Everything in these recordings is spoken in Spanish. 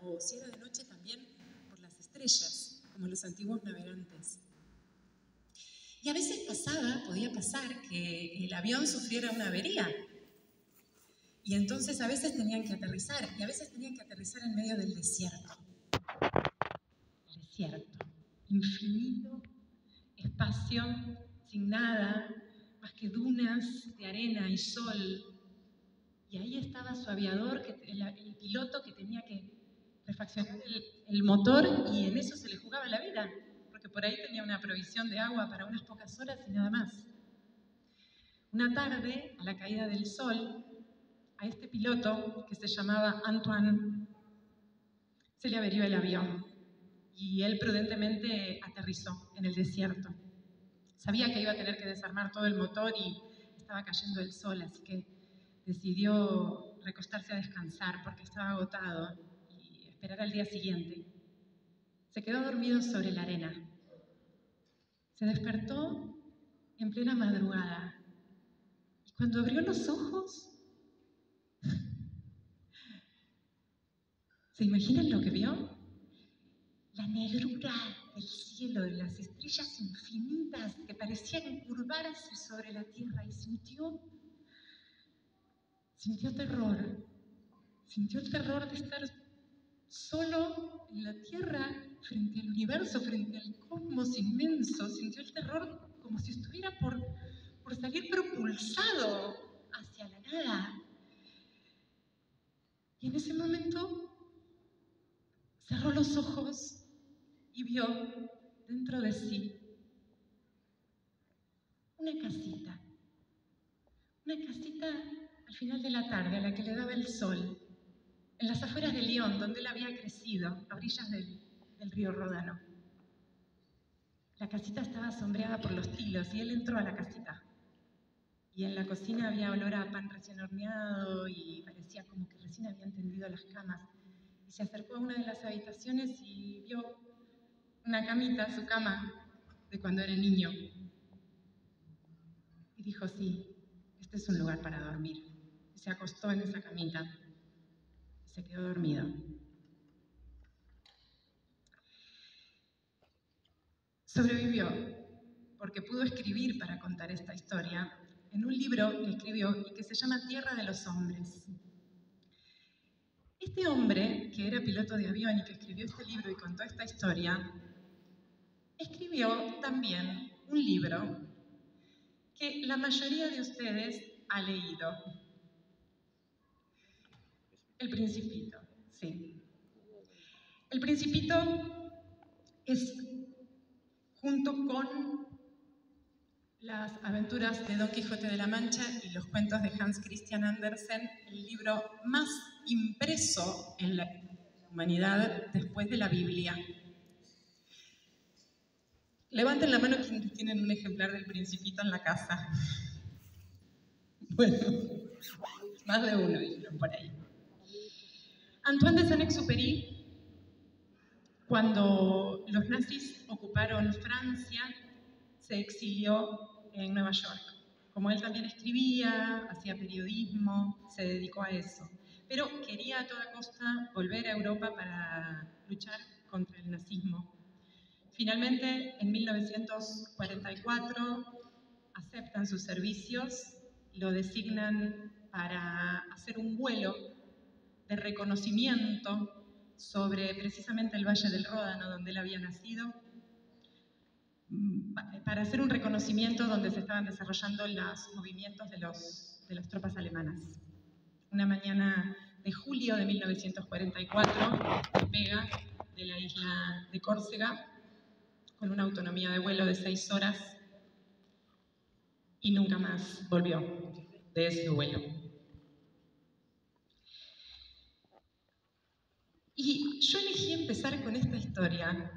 o si era de noche también por las estrellas, como los antiguos navegantes. Y a veces podía pasar que el avión sufriera una avería. Y entonces a veces tenían que aterrizar, y a veces tenían que aterrizar en medio del desierto. El desierto, infinito espacio, sin nada, más que dunas de arena y sol. Y ahí estaba su aviador, el piloto que tenía que refaccionar el motor, y en eso se le jugaba la vida, porque por ahí tenía una provisión de agua para unas pocas horas y nada más. Una tarde, a la caída del sol, a este piloto, que se llamaba Antoine, se le averió el avión y él prudentemente aterrizó en el desierto. Sabía que iba a tener que desarmar todo el motor y estaba cayendo el sol, así que decidió recostarse a descansar porque estaba agotado y esperar al día siguiente. Se quedó dormido sobre la arena. Se despertó en plena madrugada y cuando abrió los ojos, ¿se imaginan lo que vio? La negrura del cielo, de las estrellas infinitas que parecían curvarse sobre la tierra, y sintió terror. Sintió el terror de estar solo en la tierra, frente al universo, frente al cosmos inmenso. Sintió el terror como si estuviera por salir propulsado hacia la nada. Y en ese momento cerró los ojos y vio dentro de sí una casita al final de la tarde a la que le daba el sol, en las afueras de Lyon, donde él había crecido, a orillas del río Ródano. La casita estaba sombreada por los tilos y él entró a la casita. Y en la cocina había olor a pan recién horneado y parecía como que recién habían tendido las camas. Y se acercó a una de las habitaciones y vio una camita, su cama, de cuando era niño. Y dijo, sí, este es un lugar para dormir. Y se acostó en esa camita y se quedó dormido. Sobrevivió porque pudo escribir para contar esta historia en un libro que escribió y que se llama Tierra de los Hombres. Este hombre, que era piloto de avión y que escribió este libro y contó esta historia, escribió también un libro que la mayoría de ustedes ha leído. El Principito, sí. El Principito es, junto con las aventuras de Don Quijote de la Mancha y los cuentos de Hans Christian Andersen, el libro más impreso en la humanidad después de la Biblia. Levanten la mano quienes tienen un ejemplar del Principito en la casa. Bueno, más de uno dijeron por ahí. Antoine de Saint-Exupéry, cuando los nazis ocuparon Francia, se exilió en Nueva York. Como él también escribía, hacía periodismo, se dedicó a eso. Pero quería a toda costa volver a Europa para luchar contra el nazismo. Finalmente, en 1944, aceptan sus servicios, lo designan para hacer un vuelo de reconocimiento sobre precisamente el Valle del Ródano, donde él había nacido, para hacer un reconocimiento donde se estaban desarrollando los movimientos de las tropas alemanas. Una mañana de julio de 1944, despega de la isla de Córcega con una autonomía de vuelo de 6 horas y nunca más volvió de ese vuelo. Y yo elegí empezar con esta historia,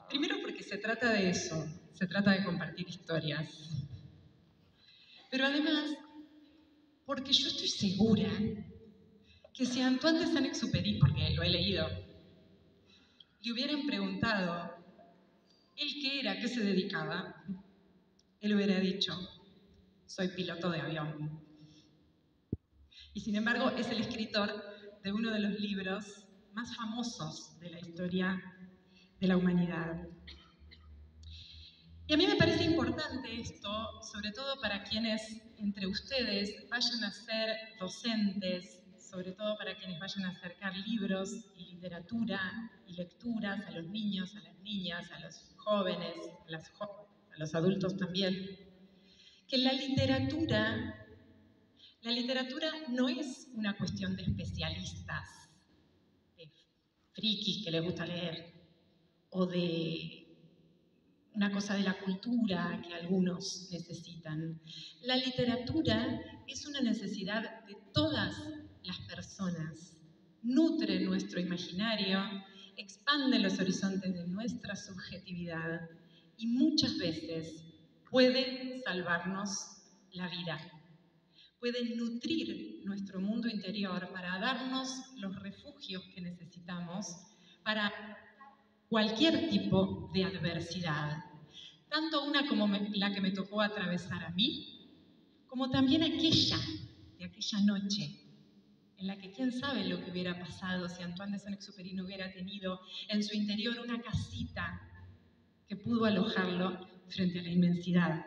primero porque se trata de eso, se trata de compartir historias, pero además porque yo estoy segura que si a Antoine de Saint-Exupéry, porque lo he leído, le hubieran preguntado él qué era, qué se dedicaba, él hubiera dicho, soy piloto de avión. Y sin embargo es el escritor de uno de los libros más famosos de la historia de la humanidad. Y a mí me parece importante esto, sobre todo para quienes entre ustedes vayan a ser docentes, sobre todo para quienes vayan a acercar libros y literatura y lecturas a los niños, a las niñas, a los jóvenes, a los adultos también, que la literatura no es una cuestión de especialistas, de frikis que les gusta leer, o de una cosa de la cultura que algunos necesitan. La literatura es una necesidad de todas las personas. Nutre nuestro imaginario, expande los horizontes de nuestra subjetividad y muchas veces puede salvarnos la vida. Puede nutrir nuestro mundo interior para darnos los refugios que necesitamos para cualquier tipo de adversidad, tanto una como la que me tocó atravesar a mí, como también aquella noche en la que quién sabe lo que hubiera pasado si Antoine de Saint-Exupéry no hubiera tenido en su interior una casita que pudo alojarlo frente a la inmensidad.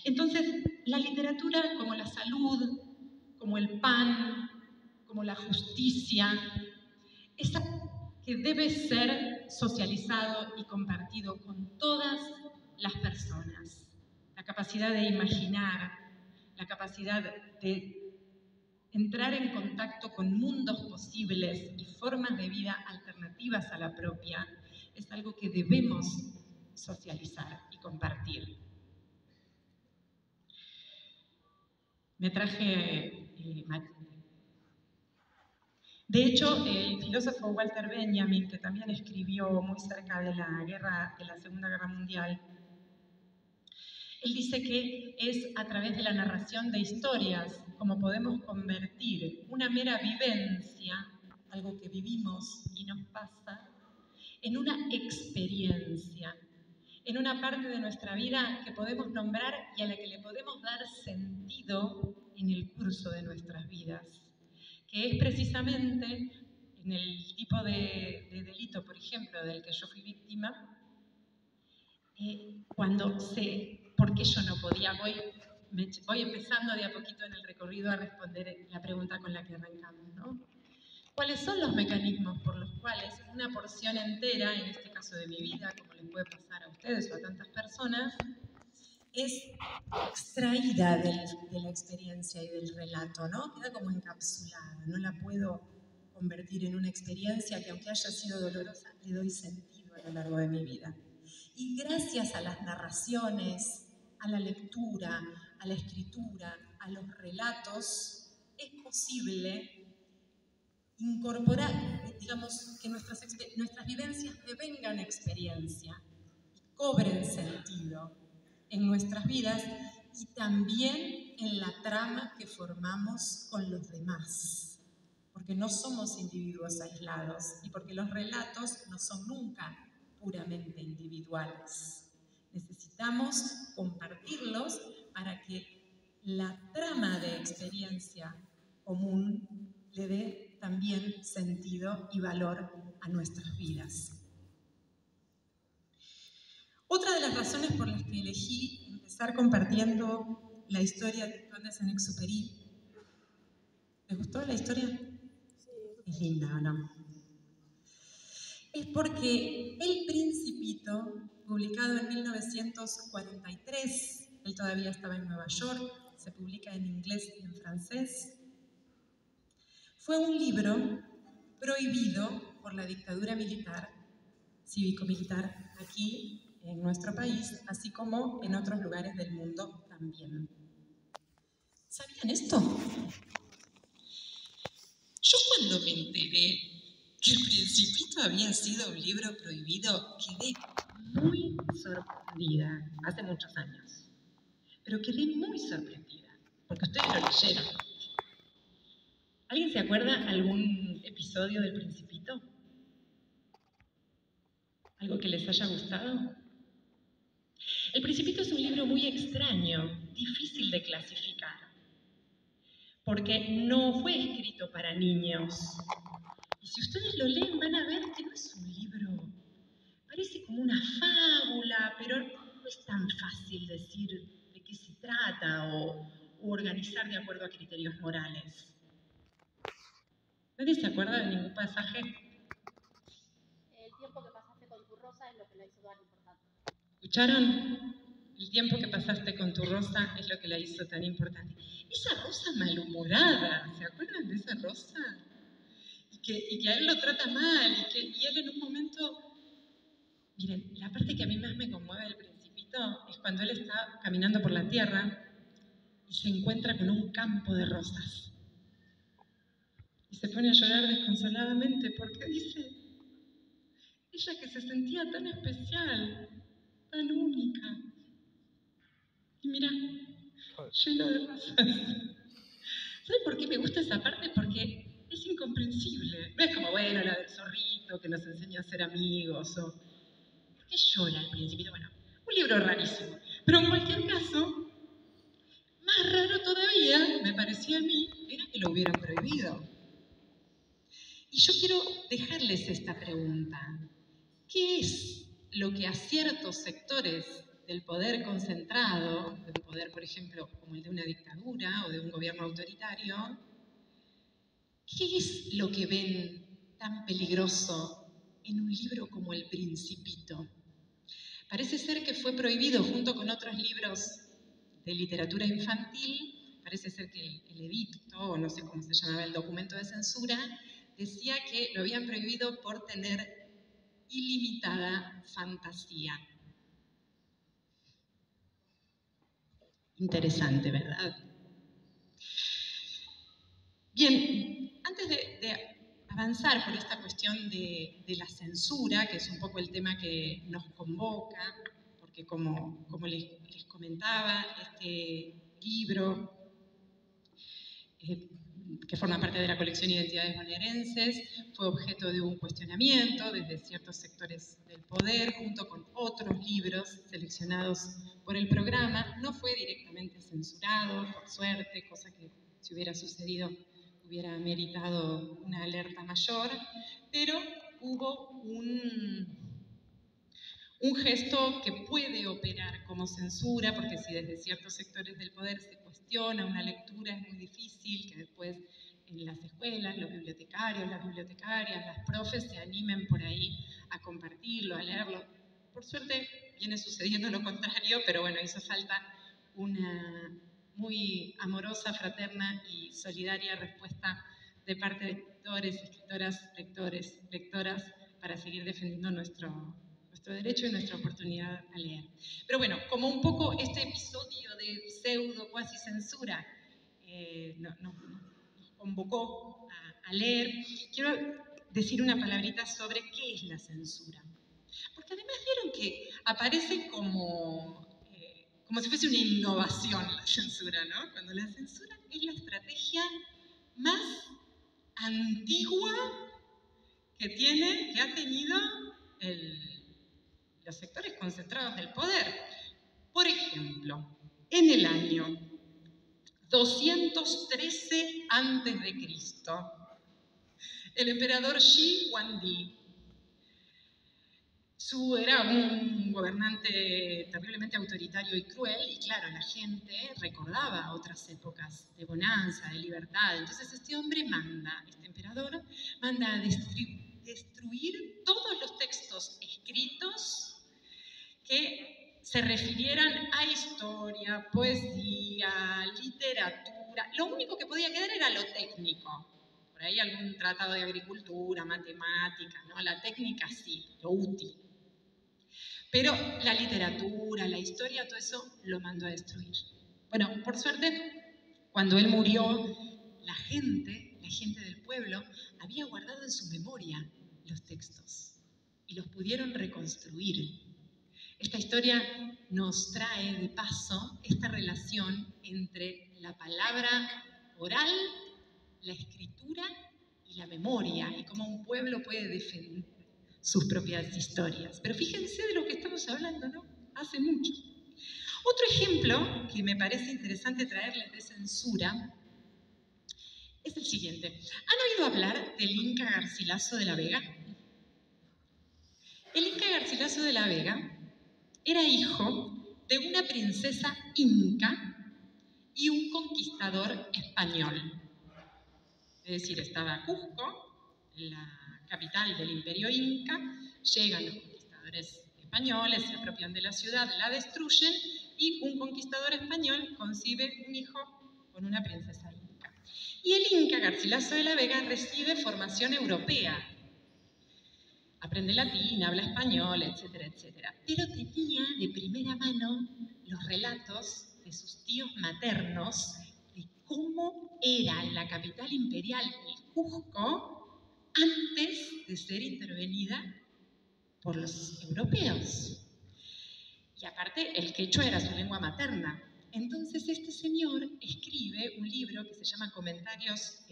Entonces, la literatura, como la salud, como el pan, como la justicia, es que debe ser socializado y compartido con todas las personas. La capacidad de imaginar, la capacidad de entrar en contacto con mundos posibles y formas de vida alternativas a la propia, es algo que debemos socializar y compartir. Me traje... De hecho, el filósofo Walter Benjamin, que también escribió muy cerca de la Segunda Guerra Mundial, él dice que es a través de la narración de historias como podemos convertir una mera vivencia, algo que vivimos y nos pasa, en una experiencia, en una parte de nuestra vida que podemos nombrar y a la que le podemos dar sentido en el curso de nuestras vidas, que es precisamente en el tipo de delito, por ejemplo, del que yo fui víctima, cuando sé por qué yo no podía, voy empezando de a poquito en el recorrido a responder la pregunta con la que arrancamos, ¿no? ¿Cuáles son los mecanismos por los cuales una porción entera, en este caso de mi vida, como les puede pasar a ustedes o a tantas personas, es extraída de la experiencia y del relato, ¿no? Queda como encapsulada, no la puedo convertir en una experiencia que, aunque haya sido dolorosa, le doy sentido a lo largo de mi vida. Y gracias a las narraciones, a la lectura, a la escritura, a los relatos, es posible incorporar, digamos, que nuestras vivencias devengan experiencia y cobren sentido en nuestras vidas y también en la trama que formamos con los demás, porque no somos individuos aislados y porque los relatos no son nunca puramente individuales. Necesitamos compartirlos para que la trama de experiencia común le dé también sentido y valor a nuestras vidas. Otra de las razones por las que elegí empezar compartiendo la historia de Antoine de Saint-Exupéry. ¿Les gustó la historia? Sí. Es linda, ¿o no? Es porque El Principito, publicado en 1943, él todavía estaba en Nueva York, se publica en inglés y en francés, fue un libro prohibido por la dictadura militar, cívico-militar, aquí en nuestro país, así como en otros lugares del mundo también. ¿Sabían esto? Yo cuando me enteré que El Principito había sido un libro prohibido, quedé muy sorprendida, hace muchos años. Pero quedé muy sorprendida, porque ustedes lo leyeron. ¿Alguien se acuerda algún episodio del Principito? ¿Algo que les haya gustado? El Principito es un libro muy extraño, difícil de clasificar, porque no fue escrito para niños y si ustedes lo leen van a ver que no es un libro, parece como una fábula, pero no es tan fácil decir de qué se trata o organizar de acuerdo a criterios morales. ¿Nadie se acuerda de ningún pasaje? El tiempo que pasaste con tu rosa es lo que la hizo tan importante. ¿Escucharon? El tiempo que pasaste con tu rosa es lo que la hizo tan importante. Esa rosa malhumorada, ¿se acuerdan de esa rosa? Y que a él lo trata mal, y él en un momento... Miren, la parte que a mí más me conmueve del Principito es cuando él está caminando por la tierra y se encuentra con un campo de rosas. Y se pone a llorar desconsoladamente porque dice, ella que se sentía tan especial, tan única. Y mira, lleno de rosas. ¿Saben por qué me gusta esa parte? Porque es incomprensible. No es como, bueno, la del zorrito que nos enseña a ser amigos o... ¿Por qué llora al Principito? Bueno, un libro rarísimo. Pero en cualquier caso, más raro todavía, me parecía a mí, era que lo hubieran prohibido. Y yo quiero dejarles esta pregunta. ¿Qué es lo que a ciertos sectores del poder concentrado, de un poder, por ejemplo, como el de una dictadura o de un gobierno autoritario, qué es lo que ven tan peligroso en un libro como El Principito? Parece ser que fue prohibido junto con otros libros de literatura infantil, parece ser que el edicto, o no sé cómo se llamaba el documento de censura, decía que lo habían prohibido por tener ilimitada fantasía. Interesante, ¿verdad? Bien, antes de avanzar por esta cuestión de la censura, que es un poco el tema que nos convoca, porque como les comentaba, este libro que forma parte de la colección Identidades Bonaerenses, fue objeto de un cuestionamiento desde ciertos sectores del poder, junto con otros libros seleccionados por el programa. No fue directamente censurado, por suerte, cosa que si hubiera sucedido hubiera meritado una alerta mayor, pero hubo un gesto que puede operar como censura, porque si desde ciertos sectores del poder se cuestiona una lectura, es muy difícil que después en las escuelas, los bibliotecarios, las bibliotecarias, las profes se animen por ahí a compartirlo, a leerlo. Por suerte viene sucediendo lo contrario, pero bueno, hizo falta una muy amorosa, fraterna y solidaria respuesta de parte de escritores, escritoras, lectores, lectoras, para seguir defendiendo nuestro derecho y nuestra oportunidad a leer. Pero bueno, como un poco este episodio de pseudo cuasi censura nos convocó a leer, quiero decir una palabrita sobre qué es la censura. Porque además vieron que aparece como si fuese una innovación la censura, ¿no? Cuando la censura es la estrategia más antigua que ha tenido los sectores concentrados del poder. Por ejemplo, en el año 213 a.C., el emperador Shi Huangdi era un gobernante terriblemente autoritario y cruel, y claro, la gente recordaba otras épocas de bonanza, de libertad. Entonces este emperador manda a destruir todos los textos escritos que se refirieran a historia, poesía, literatura. Lo único que podía quedar era lo técnico. Por ahí algún tratado de agricultura, matemática, ¿no? La técnica sí, lo útil. Pero la literatura, la historia, todo eso lo mandó a destruir. Bueno, por suerte, cuando él murió, la gente del pueblo había guardado en su memoria los textos y los pudieron reconstruir. Esta historia nos trae de paso esta relación entre la palabra oral, la escritura y la memoria, y cómo un pueblo puede defender sus propias historias. Pero fíjense de lo que estamos hablando, ¿no? Hace mucho. Otro ejemplo que me parece interesante traerles de censura es el siguiente. ¿Han oído hablar del Inca Garcilaso de la Vega? El Inca Garcilaso de la Vega era hijo de una princesa inca y un conquistador español. Es decir, estaba Cusco, la capital del imperio inca, llegan los conquistadores españoles, se apropian de la ciudad, la destruyen y un conquistador español concibe un hijo con una princesa inca. Y el Inca Garcilaso de la Vega recibe formación europea. Aprende latín, habla español, etcétera, etcétera. Pero tenía de primera mano los relatos de sus tíos maternos de cómo era la capital imperial, el Cusco, antes de ser intervenida por los europeos. Y aparte, el quechua era su lengua materna. Entonces, este señor escribe un libro que se llama Comentarios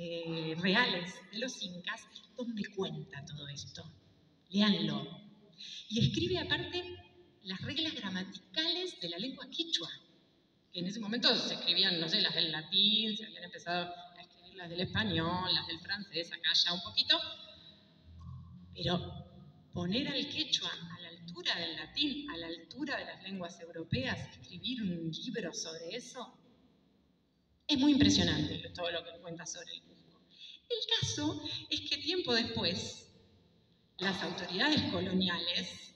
Reales de los Incas, donde cuenta todo esto. Léanlo. Y escribe aparte las reglas gramaticales de la lengua quechua, que en ese momento se escribían, no sé, las del latín, se habían empezado a escribir las del español, las del francés, acá ya un poquito, pero poner al quechua a la altura del latín, a la altura de las lenguas europeas, escribir un libro sobre eso, es muy impresionante todo lo que cuenta sobre el Cusco. El caso es que tiempo después, las autoridades coloniales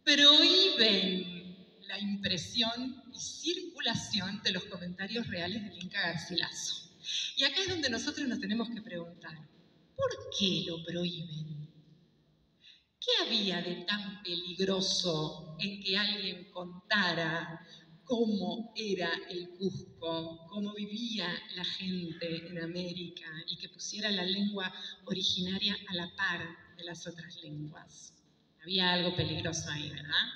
prohíben la impresión y circulación de los comentarios reales del Inca Garcilaso. Y acá es donde nosotros nos tenemos que preguntar, ¿por qué lo prohíben? ¿Qué había de tan peligroso en que alguien contara cómo era el Cusco, cómo vivía la gente en América y que pusiera la lengua originaria a la par de las otras lenguas? Había algo peligroso ahí, ¿verdad?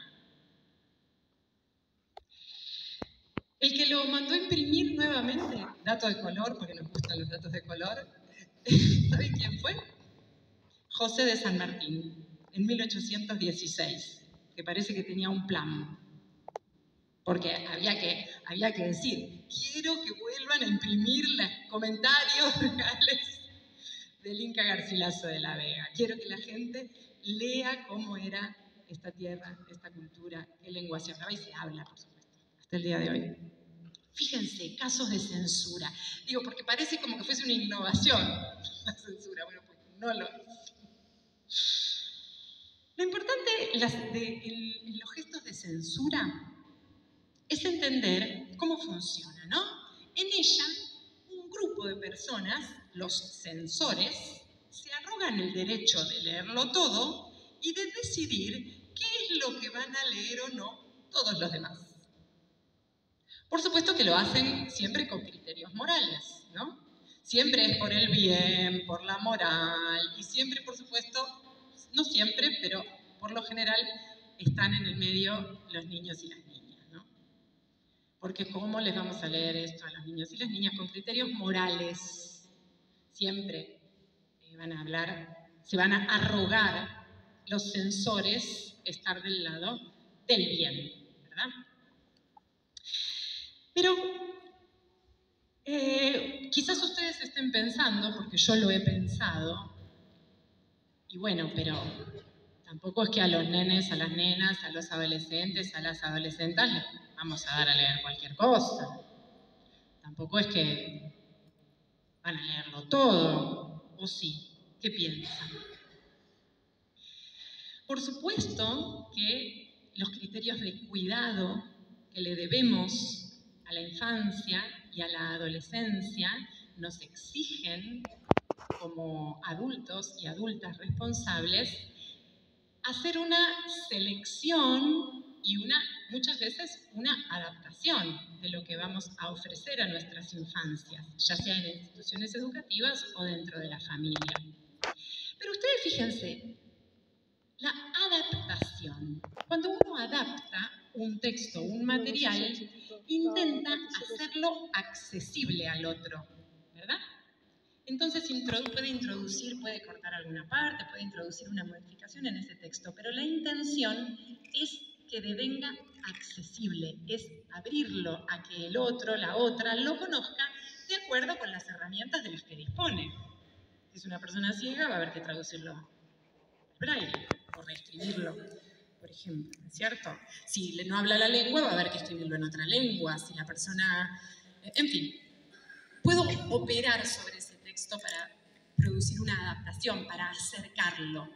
El que lo mandó a imprimir nuevamente, dato de color, porque nos gustan los datos de color, ¿saben quién fue? José de San Martín, en 1816, que parece que tenía un plan. Porque había que decir, quiero que vuelvan a imprimir los comentarios reales del Inca Garcilaso de la Vega. Quiero que la gente lea cómo era esta tierra, esta cultura, qué lengua se hablaba y se habla, por supuesto, hasta el día de hoy. Fíjense, casos de censura. Digo, porque parece como que fuese una innovación la censura. Bueno, pues no lo es. Lo importante en los gestos de censura es entender cómo funciona, ¿no? En ella, un grupo de personas, los censores, se arrogan el derecho de leerlo todo y de decidir qué es lo que van a leer o no todos los demás. Por supuesto que lo hacen siempre con criterios morales, ¿no? Siempre es por el bien, por la moral, y siempre, por supuesto, no siempre, pero por lo general están en el medio los niños y las niñas, ¿no? Porque ¿cómo les vamos a leer esto a los niños y las niñas? Con criterios morales. Siempre van a hablar, se van a arrogar los censores estar del lado del bien, ¿verdad? Pero quizás ustedes estén pensando, porque yo lo he pensado, y bueno, pero tampoco es que a los nenes, a las nenas, a los adolescentes, a las adolescentas les vamos a dar a leer cualquier cosa. Tampoco es que van a leerlo todo, ¿o sí? ¿Qué piensan? Por supuesto que los criterios de cuidado que le debemos a la infancia y a la adolescencia nos exigen, como adultos y adultas responsables, hacer una selección y muchas veces una adaptación de lo que vamos a ofrecer a nuestras infancias, ya sea en instituciones educativas o dentro de la familia. Pero ustedes fíjense, la adaptación. Cuando uno adapta un texto, un material, intenta hacerlo accesible al otro, ¿verdad? Entonces puede cortar alguna parte, puede introducir una modificación en ese texto, pero la intención es que devenga accesible, es abrirlo a que el otro, la otra, lo conozca de acuerdo con las herramientas de las que dispone. Si es una persona ciega, va a haber que traducirlo al braille o reescribirlo, por ejemplo, ¿cierto? Si no habla la lengua, va a haber que escribirlo en otra lengua. Si la persona... En fin, puedo operar sobre ese texto para producir una adaptación, para acercarlo,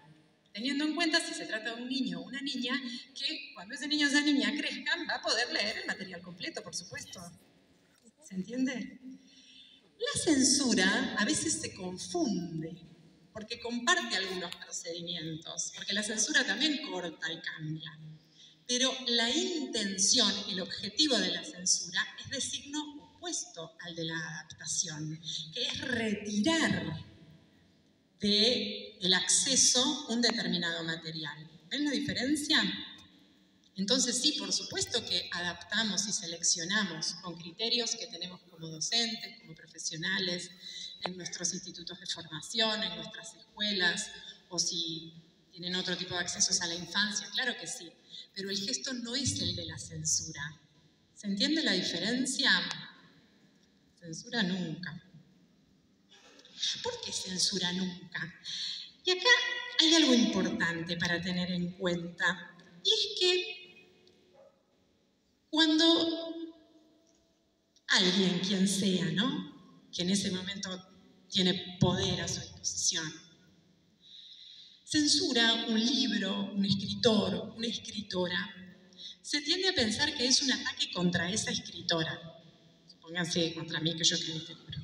teniendo en cuenta si se trata de un niño o una niña, que cuando ese niño o esa niña crezcan va a poder leer el material completo, por supuesto. ¿Se entiende? La censura a veces se confunde, porque comparte algunos procedimientos, porque la censura también corta y cambia. Pero la intención, el objetivo de la censura es de signo opuesto al de la adaptación, que es retirar del acceso un determinado material. ¿Ven la diferencia? Entonces sí, por supuesto que adaptamos y seleccionamos con criterios que tenemos como docentes, como profesionales, en nuestros institutos de formación, en nuestras escuelas, o si tienen otro tipo de accesos a la infancia, claro que sí, pero el gesto no es el de la censura. ¿Se entiende la diferencia? Censura nunca. ¿Por qué censura nunca? Y acá hay algo importante para tener en cuenta, y es que cuando alguien, quien sea, ¿no?, que en ese momento tiene poder a su disposición, censura un libro, un escritor, una escritora, se tiende a pensar que es un ataque contra esa escritora. Supónganse contra mí que yo escribí este libro.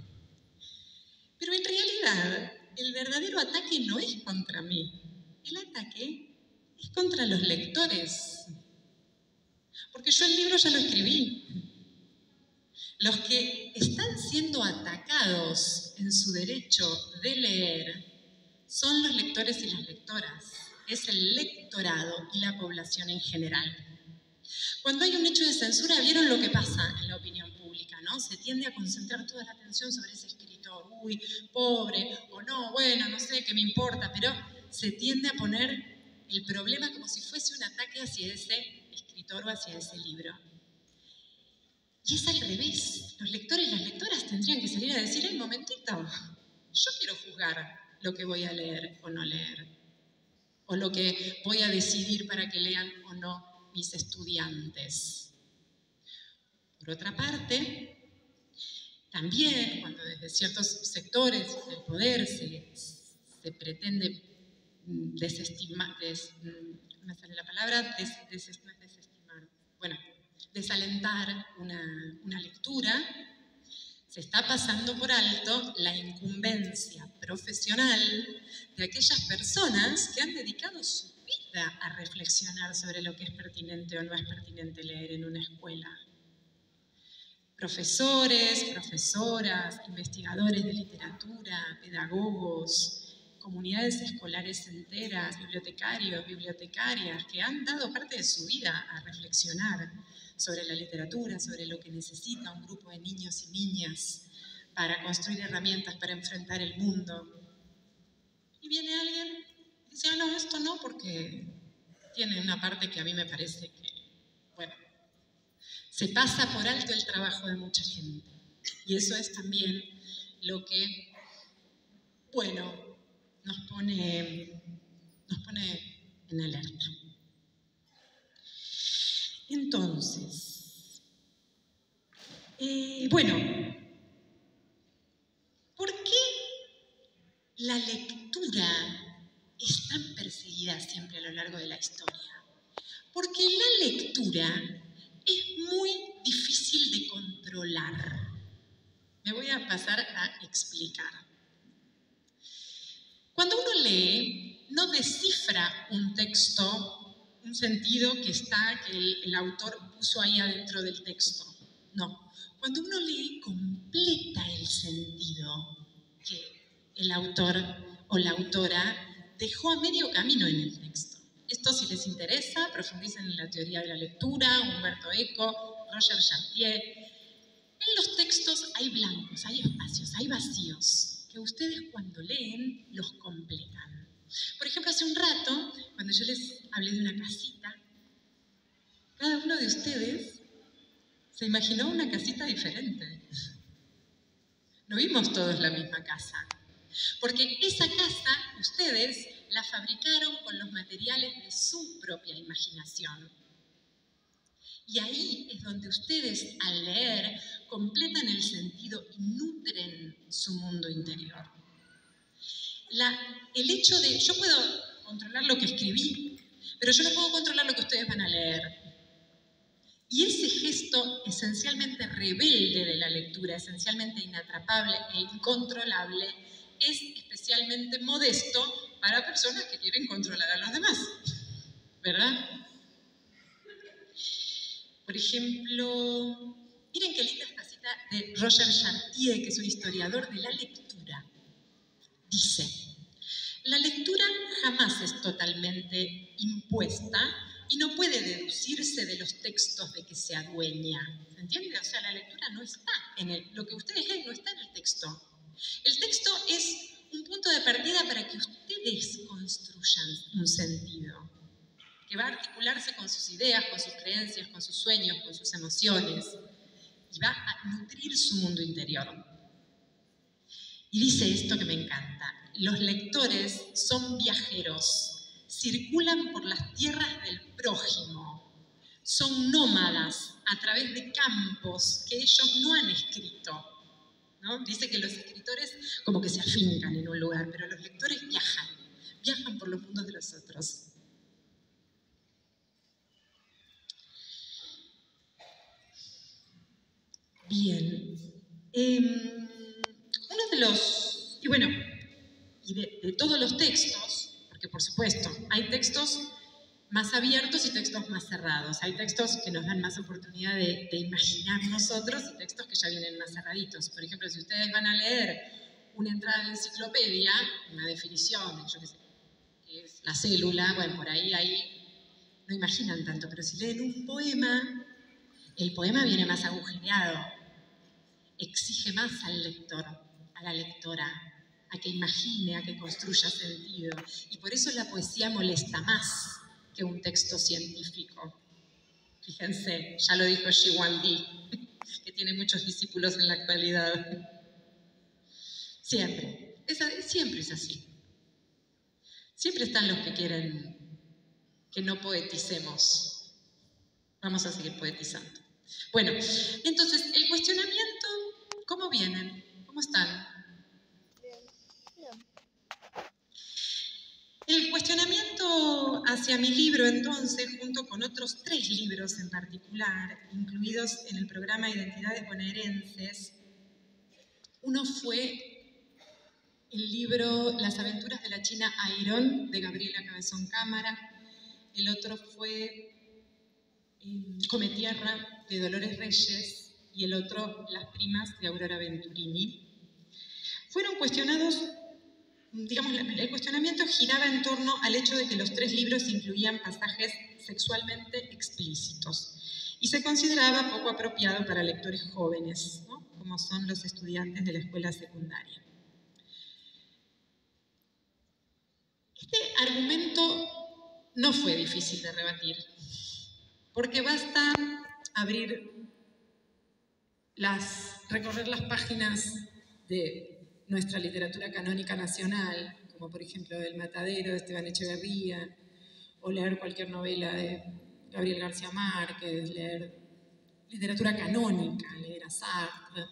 Pero en realidad, el verdadero ataque no es contra mí. El ataque es contra los lectores. Porque yo el libro ya lo escribí. Los que están siendo atacados en su derecho de leer son los lectores y las lectoras. Es el lectorado y la población en general. Cuando hay un hecho de censura, ¿vieron lo que pasa en la opinión pública, no? Se tiende a concentrar toda la atención sobre ese escritor. Uy, pobre, o no, bueno, no sé, qué me importa, pero se tiende a poner el problema como si fuese un ataque hacia ese escritor o hacia ese libro. Y es al revés. Los lectores y las lectoras tendrían que salir a decir, un momentito, yo quiero juzgar lo que voy a leer o no leer, o lo que voy a decidir para que lean o no mis estudiantes. Por otra parte, también cuando desde ciertos sectores del poder se pretende desestimar, no me sale la palabra, desalentar una lectura, se está pasando por alto la incumbencia profesional de aquellas personas que han dedicado su vida a reflexionar sobre lo que es pertinente o no es pertinente leer en una escuela. Profesores, profesoras, investigadores de literatura, pedagogos, comunidades escolares enteras, bibliotecarios, bibliotecarias, que han dado parte de su vida a reflexionar sobre la literatura, sobre lo que necesita un grupo de niños y niñas para construir herramientas para enfrentar el mundo. Y viene alguien y dice, no, esto no, porque tiene una parte que a mí me parece que, bueno, se pasa por alto el trabajo de mucha gente. Y eso es también lo que, bueno, nos pone en alerta. Entonces, bueno, ¿por qué la lectura es tan perseguida siempre a lo largo de la historia? Porque la lectura es muy difícil de controlar. Me voy a pasar a explicar. Cuando uno lee, no descifra un texto, un sentido que el autor puso ahí adentro del texto. No. Cuando uno lee, completa el sentido que el autor o la autora dejó a medio camino en el texto. Esto, si les interesa, profundicen en la teoría de la lectura, Umberto Eco, Roger Chartier. En los textos hay blancos, hay espacios, hay vacíos, que ustedes cuando leen los completan. Por ejemplo, hace un rato, cuando yo les hablé de una casita, cada uno de ustedes se imaginó una casita diferente. No vimos todos la misma casa. Porque esa casa ustedes la fabricaron con los materiales de su propia imaginación. Y ahí es donde ustedes, al leer, completan el sentido y nutren su mundo interior. El hecho de, yo puedo controlar lo que escribí, pero yo no puedo controlar lo que ustedes van a leer. Y ese gesto esencialmente rebelde de la lectura, esencialmente inatrapable e incontrolable, es especialmente modesto para personas que quieren controlar a los demás, ¿verdad? Por ejemplo, miren qué linda esta cita de Roger Chartier, que es un historiador de la lectura. Dice, la lectura jamás es totalmente impuesta y no puede deducirse de los textos de que se adueña. ¿Se entiende? O sea, la lectura no está lo que ustedes leen no está en el texto. El texto es un punto de partida para que ustedes construyan un sentido, que va a articularse con sus ideas, con sus creencias, con sus sueños, con sus emociones, y va a nutrir su mundo interior. Y dice esto que me encanta: los lectores son viajeros, circulan por las tierras del prójimo, son nómadas a través de campos que ellos no han escrito, ¿no? Dice que los escritores como que se afincan en un lugar, pero los lectores viajan por los mundos de los otros. Bien, uno de los, y de todos los textos, porque por supuesto hay textos más abiertos y textos más cerrados, hay textos que nos dan más oportunidad de imaginar nosotros y textos que ya vienen más cerraditos. Por ejemplo, si ustedes van a leer una entrada en la enciclopedia, una definición, yo qué sé, que es la célula, bueno, por ahí no imaginan tanto, pero si leen un poema, el poema viene más agujereado, exige más al lector, a la lectora, a que imagine, a que construya sentido. Y por eso la poesía molesta más que un texto científico. Fíjense, ya lo dijo Xi Guangdi, que tiene muchos discípulos en la actualidad. Siempre es así. Siempre están los que quieren que no poeticemos. Vamos a seguir poetizando. Bueno, entonces, el cuestionamiento, ¿cómo vienen? ¿Cómo están? Bien. El cuestionamiento hacia mi libro, entonces, junto con otros 3 libros en particular, incluidos en el programa Identidades Bonaerenses, uno fue el libro Las aventuras de la China Iron, de Gabriela Cabezón Cámara. El otro fue Come Tierra, de Dolores Reyes, y el otro Las primas, de Aurora Venturini. Fueron cuestionados, digamos, el cuestionamiento giraba en torno al hecho de que los 3 libros incluían pasajes sexualmente explícitos y se consideraba poco apropiado para lectores jóvenes, ¿no? Como son los estudiantes de la escuela secundaria. Este argumento no fue difícil de rebatir, porque basta recorrer las páginas de nuestra literatura canónica nacional, como por ejemplo El Matadero de Esteban Echeverría, o leer cualquier novela de Gabriel García Márquez, leer literatura canónica, leer a Sartre,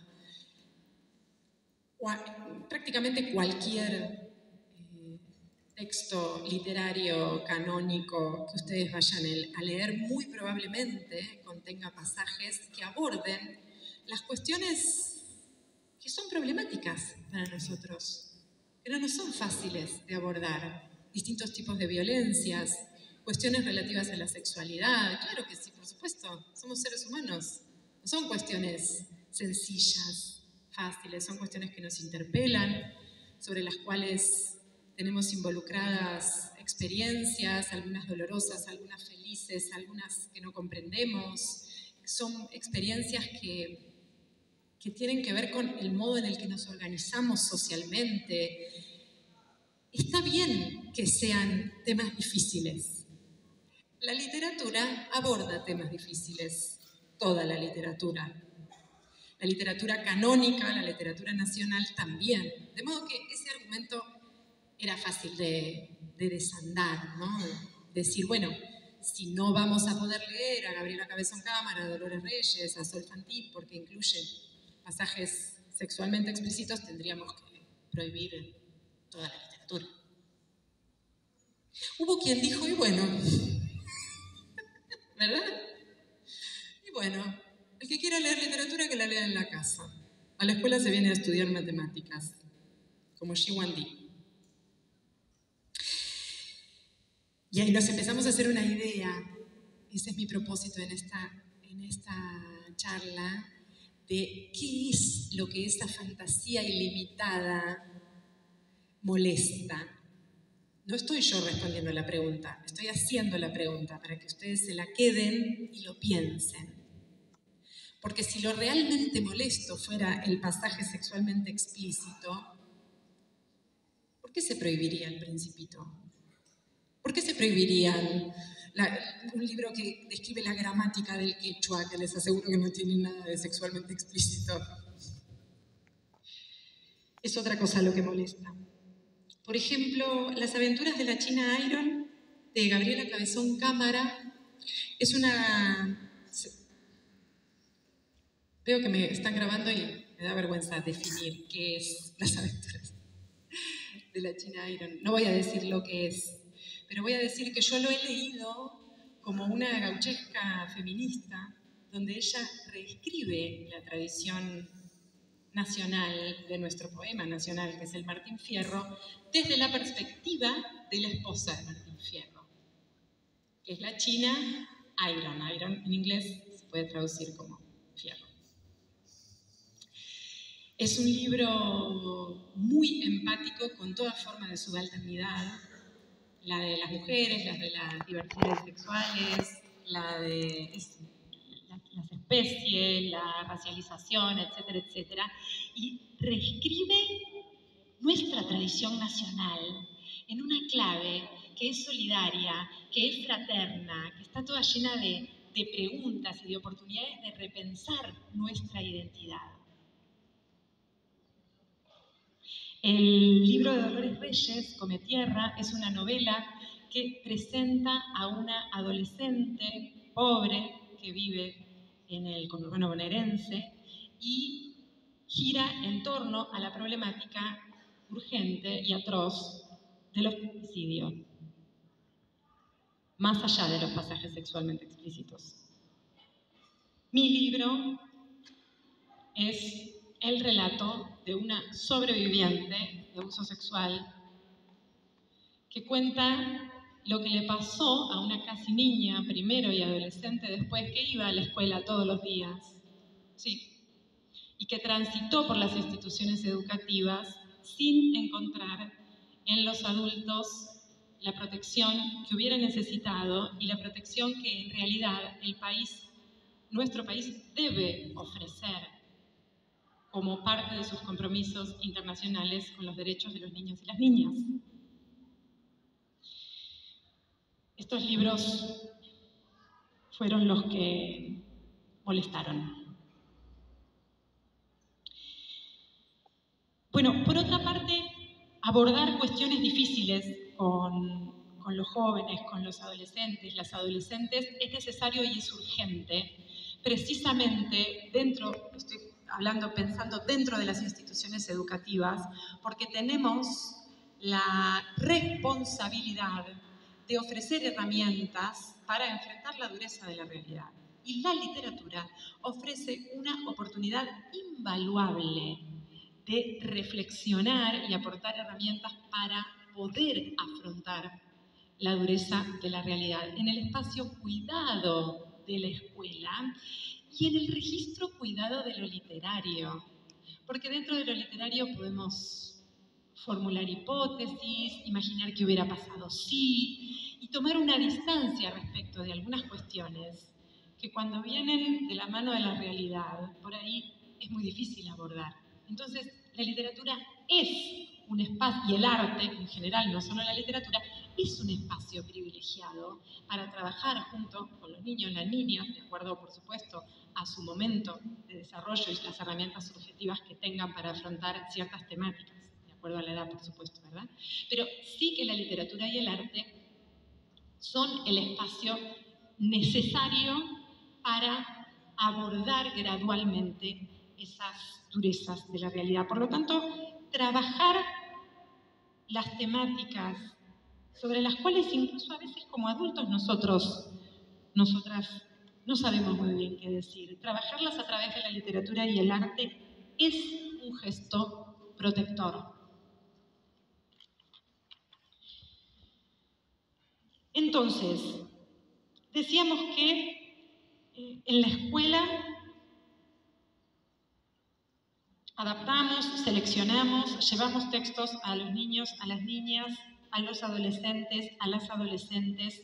prácticamente cualquier texto literario canónico que ustedes vayan a leer, muy probablemente contenga pasajes que aborden las cuestiones que son problemáticas para nosotros, que no nos son fáciles de abordar. Distintos tipos de violencias, cuestiones relativas a la sexualidad. Claro que sí, por supuesto, somos seres humanos. No son cuestiones sencillas, fáciles, son cuestiones que nos interpelan, sobre las cuales tenemos involucradas experiencias, algunas dolorosas, algunas felices, algunas que no comprendemos. Son experiencias que tienen que ver con el modo en el que nos organizamos socialmente. Está bien que sean temas difíciles. La literatura aborda temas difíciles, toda la literatura. La literatura canónica, la literatura nacional también. De modo que ese argumento era fácil de desandar, ¿no? Decir, bueno, si no vamos a poder leer a Gabriela Cabezón Cámara, a Dolores Reyes, a Sol Fantín, porque incluye pasajes sexualmente explícitos, tendríamos que prohibir toda la literatura. Hubo quien dijo, y bueno, ¿verdad? Y bueno, el que quiera leer literatura, que la lea en la casa. A la escuela se viene a estudiar matemáticas, como Xi Guangdi. Y ahí nos empezamos a hacer una idea, ese es mi propósito en esta charla, de qué es lo que esa fantasía ilimitada molesta. No estoy yo respondiendo la pregunta, estoy haciendo la pregunta para que ustedes se la queden y lo piensen. Porque si lo realmente molesto fuera el pasaje sexualmente explícito, ¿por qué se prohibiría El Principito? ¿Por qué se prohibirían un libro que describe la gramática del quechua, que les aseguro que no tiene nada de sexualmente explícito? Es otra cosa lo que molesta. Por ejemplo, Las aventuras de la China Iron, de Gabriela Cabezón Cámara, es una... Veo que me están grabando y me da vergüenza definir qué es Las aventuras de la China Iron. No voy a decir lo que es, pero voy a decir que yo lo he leído como una gauchesca feminista, donde ella reescribe la tradición nacional de nuestro poema nacional, que es el Martín Fierro, desde la perspectiva de la esposa de Martín Fierro, que es la China Iron. Iron en inglés se puede traducir como fierro. Es un libro muy empático con toda forma de subalternidad, la de las mujeres, la de las diversidades sexuales, la de las especies, la racialización, etcétera, etcétera, y reescribe nuestra tradición nacional en una clave que es solidaria, que es fraterna, que está toda llena de preguntas y de oportunidades de repensar nuestra identidad. El libro de Dolores Reyes, Come Tierra, es una novela que presenta a una adolescente pobre que vive en el conurbano bonaerense y gira en torno a la problemática urgente y atroz de los femicidios, más allá de los pasajes sexualmente explícitos. Mi libro es el relato de una sobreviviente de abuso sexual que cuenta lo que le pasó a una casi niña primero y adolescente después, que iba a la escuela todos los días, sí, y que transitó por las instituciones educativas sin encontrar en los adultos la protección que hubiera necesitado y la protección que en realidad nuestro país debe ofrecer como parte de sus compromisos internacionales con los derechos de los niños y las niñas. Estos libros fueron los que molestaron. Bueno, por otra parte, abordar cuestiones difíciles con los jóvenes, con los adolescentes, las adolescentes, es necesario y es urgente, precisamente estoy pensando dentro de las instituciones educativas, porque tenemos la responsabilidad de ofrecer herramientas para enfrentar la dureza de la realidad. Y la literatura ofrece una oportunidad invaluable de reflexionar y aportar herramientas para poder afrontar la dureza de la realidad en el espacio cuidado de la escuela y en el registro cuidado de lo literario. Porque dentro de lo literario podemos formular hipótesis, imaginar qué hubiera pasado si, y tomar una distancia respecto de algunas cuestiones que cuando vienen de la mano de la realidad, por ahí es muy difícil abordar. Entonces, la literatura es un espacio, y el arte en general, no solo la literatura, es un espacio privilegiado para trabajar junto con los niños y las niñas, de acuerdo, por supuesto, a su momento de desarrollo y las herramientas subjetivas que tengan para afrontar ciertas temáticas, de acuerdo a la edad, por supuesto, ¿verdad? Pero sí que la literatura y el arte son el espacio necesario para abordar gradualmente esas durezas de la realidad. Por lo tanto, trabajar las temáticas sobre las cuales incluso a veces como adultos nosotras no sabemos muy bien qué decir. Trabajarlas a través de la literatura y el arte es un gesto protector. Entonces, decíamos que en la escuela adaptamos, seleccionamos, llevamos textos a los niños, a las niñas, a los adolescentes, a las adolescentes.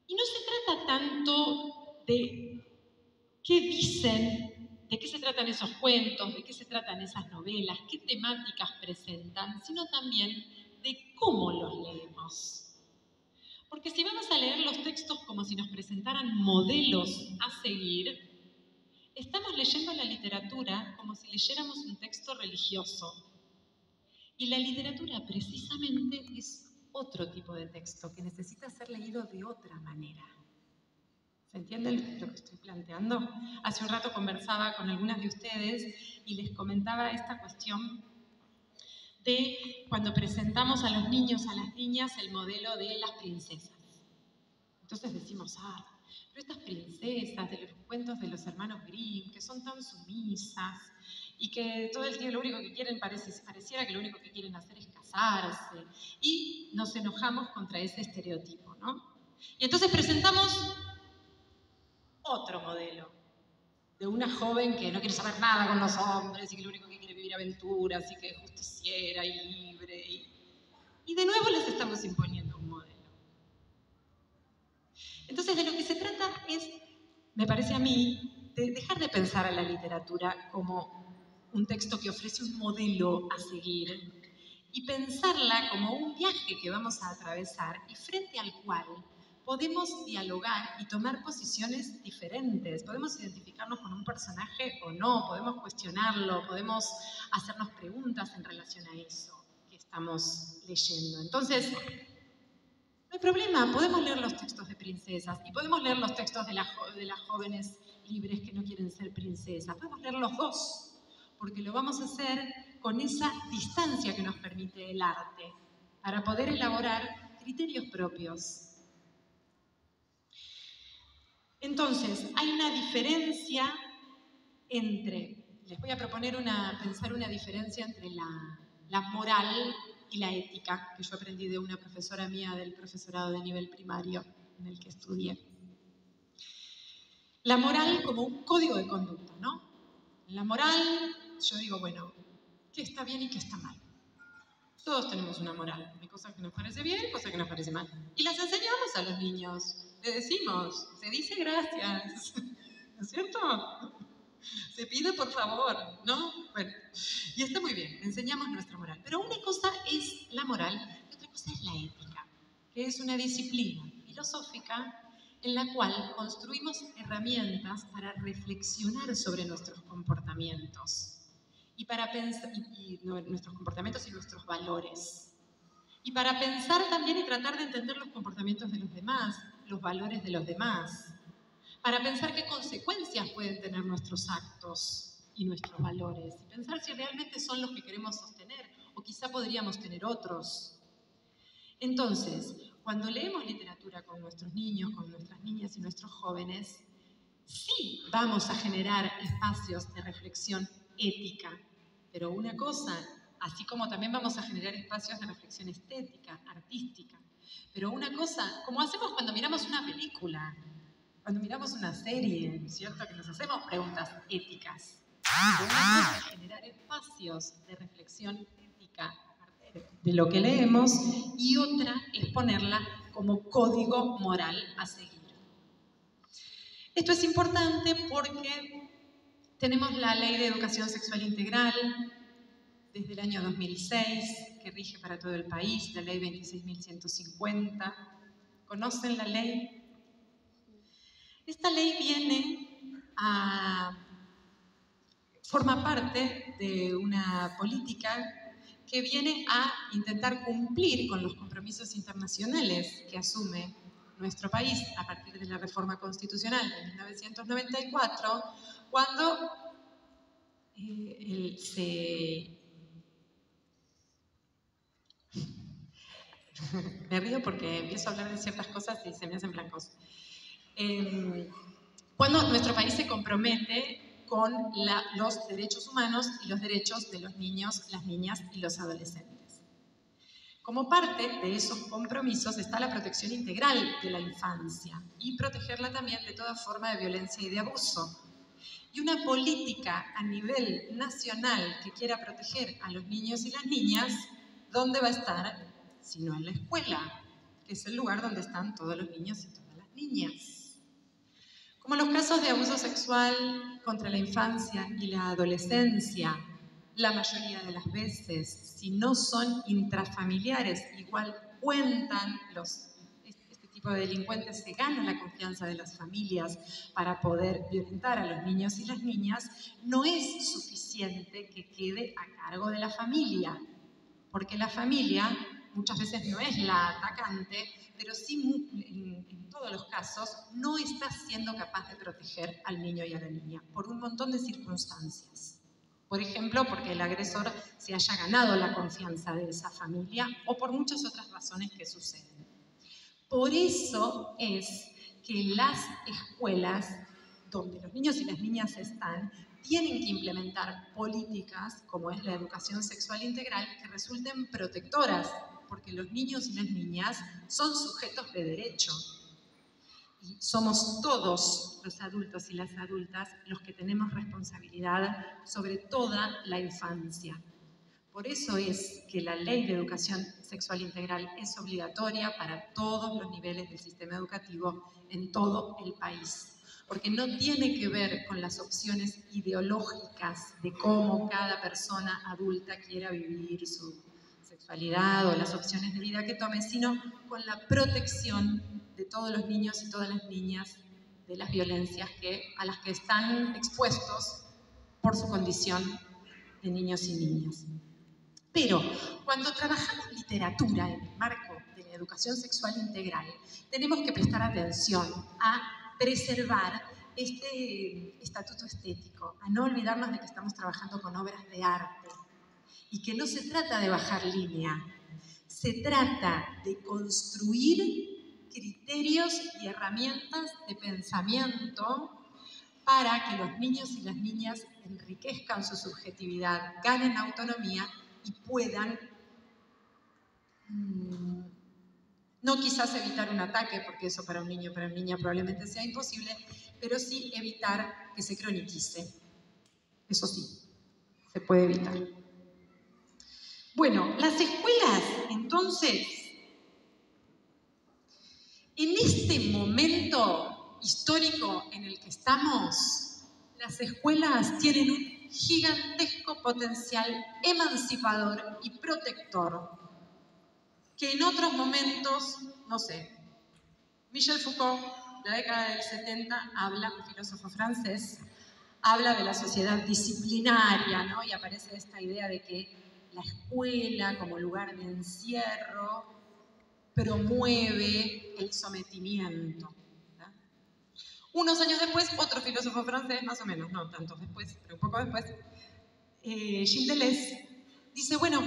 Y no se trata tanto de qué dicen, de qué se tratan esos cuentos, de qué se tratan esas novelas, qué temáticas presentan, sino también de cómo los leemos. Porque si vamos a leer los textos como si nos presentaran modelos a seguir, estamos leyendo la literatura como si leyéramos un texto religioso. Y la literatura precisamente es otro tipo de texto que necesita ser leído de otra manera. ¿Se entiende lo que estoy planteando? Hace un rato conversaba con algunas de ustedes y les comentaba esta cuestión de cuando presentamos a los niños, a las niñas, el modelo de las princesas. Entonces decimos, pero estas princesas de los cuentos de los hermanos Grimm, que son tan sumisas y que todo el tiempo lo único que quieren, pareciera que lo único que quieren hacer es casarse, y nos enojamos contra ese estereotipo, ¿no? Y entonces presentamos otro modelo de una joven que no quiere saber nada con los hombres y que lo único que quiere es vivir aventuras y que es justiciera y libre. Y de nuevo les estamos imponiendo un modelo. Entonces de lo que se trata es, me parece a mí, de dejar de pensar a la literatura como un texto que ofrece un modelo a seguir y pensarla como un viaje que vamos a atravesar y frente al cual podemos dialogar y tomar posiciones diferentes. Podemos identificarnos con un personaje o no, podemos cuestionarlo, podemos hacernos preguntas en relación a eso que estamos leyendo. Entonces, no hay problema, podemos leer los textos de princesas y podemos leer los textos de las jóvenes libres que no quieren ser princesas. Podemos leer los dos, porque lo vamos a hacer con esa distancia que nos permite el arte, para poder elaborar criterios propios. Entonces, hay una diferencia entre, les voy a proponer pensar una diferencia entre la moral y la ética, que yo aprendí de una profesora mía del profesorado de nivel primario en el que estudié. La moral como un código de conducta, ¿no? En la moral, yo digo, bueno, ¿qué está bien y qué está mal? Todos tenemos una moral. Hay cosas que nos parece bien, cosas que nos parece mal. Y las enseñamos a los niños. Le decimos, se dice gracias, ¿no es cierto? Se pide por favor, ¿no? Bueno, y está muy bien, enseñamos nuestra moral. Pero una cosa es la moral y otra cosa es la ética, que es una disciplina filosófica en la cual construimos herramientas para reflexionar sobre nuestros comportamientos y para pensar nuestros comportamientos y nuestros valores. Y para pensar también y tratar de entender los comportamientos de los demás, los valores de los demás. Para pensar qué consecuencias pueden tener nuestros actos y nuestros valores. Y pensar si realmente son los que queremos sostener o quizá podríamos tener otros. Entonces, cuando leemos literatura con nuestros niños, con nuestras niñas y nuestros jóvenes, sí vamos a generar espacios de reflexión ética. Pero una cosa, así como también vamos a generar espacios de reflexión estética, artística. Pero una cosa, como hacemos cuando miramos una película, cuando miramos una serie, ¿cierto? Que nos hacemos preguntas éticas. Pero una cosa es generar espacios de reflexión ética de lo que leemos y otra es ponerla como código moral a seguir. Esto es importante porque tenemos la Ley de Educación Sexual Integral, desde el año 2006, que rige para todo el país, la ley 26.150. ¿Conocen la ley? Esta ley forma parte de una política que viene a intentar cumplir con los compromisos internacionales que asume nuestro país a partir de la reforma constitucional de 1994, cuando me río porque empiezo a hablar de ciertas cosas y se me hacen blancos. Cuando nuestro país se compromete con los derechos humanos y los derechos de los niños, las niñas y los adolescentes. Como parte de esos compromisos está la protección integral de la infancia y protegerla también de toda forma de violencia y de abuso. Y una política a nivel nacional que quiera proteger a los niños y las niñas, ¿dónde va a estar? Sino en la escuela, que es el lugar donde están todos los niños y todas las niñas. Como los casos de abuso sexual contra la infancia y la adolescencia, la mayoría de las veces, si no son intrafamiliares, igual cuentan este tipo de delincuentes, se ganan la confianza de las familias para poder violentar a los niños y las niñas, no es suficiente que quede a cargo de la familia, porque la familia muchas veces no es la atacante, pero sí en todos los casos no está siendo capaz de proteger al niño y a la niña por un montón de circunstancias. Por ejemplo, porque el agresor se haya ganado la confianza de esa familia o por muchas otras razones que suceden. Por eso es que las escuelas donde los niños y las niñas están tienen que implementar políticas como es la educación sexual integral que resulten protectoras, porque los niños y las niñas son sujetos de derecho. Y somos todos los adultos y las adultas los que tenemos responsabilidad sobre toda la infancia. Por eso es que la ley de educación sexual integral es obligatoria para todos los niveles del sistema educativo en todo el país. Porque no tiene que ver con las opciones ideológicas de cómo cada persona adulta quiera vivir su sexualidad o las opciones de vida que tome, sino con la protección de todos los niños y todas las niñas de las violencias a las que están expuestos por su condición de niños y niñas. Pero cuando trabajamos literatura en el marco de la educación sexual integral, tenemos que prestar atención a preservar este estatuto estético, a no olvidarnos de que estamos trabajando con obras de arte y que no se trata de bajar línea, se trata de construir criterios y herramientas de pensamiento para que los niños y las niñas enriquezcan su subjetividad, ganen autonomía y puedan, no quizás evitar un ataque, porque eso para un niño o para una niña probablemente sea imposible, pero sí evitar que se croniquice. Eso sí, se puede evitar. Bueno, las escuelas, entonces, en este momento histórico en el que estamos, las escuelas tienen un gigantesco potencial emancipador y protector que en otros momentos, no sé, Michel Foucault, la década del 70, habla, un filósofo francés, habla de la sociedad disciplinaria, ¿no? Y aparece esta idea de que la escuela como lugar de encierro promueve el sometimiento. ¿Verdad? Unos años después, otro filósofo francés, más o menos, no tantos después, pero un poco después, Gilles Deleuze, dice, bueno,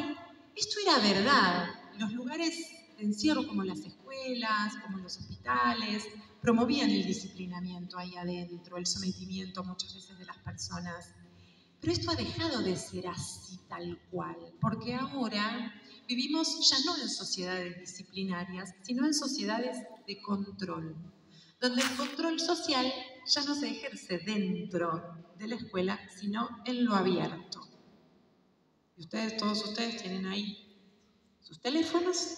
esto era verdad. Los lugares de encierro como las escuelas, como los hospitales, promovían el disciplinamiento ahí adentro, el sometimiento muchas veces de las personas. Pero esto ha dejado de ser así tal cual, porque ahora vivimos ya no en sociedades disciplinarias, sino en sociedades de control, donde el control social ya no se ejerce dentro de la escuela, sino en lo abierto. Y ustedes, todos ustedes tienen ahí sus teléfonos,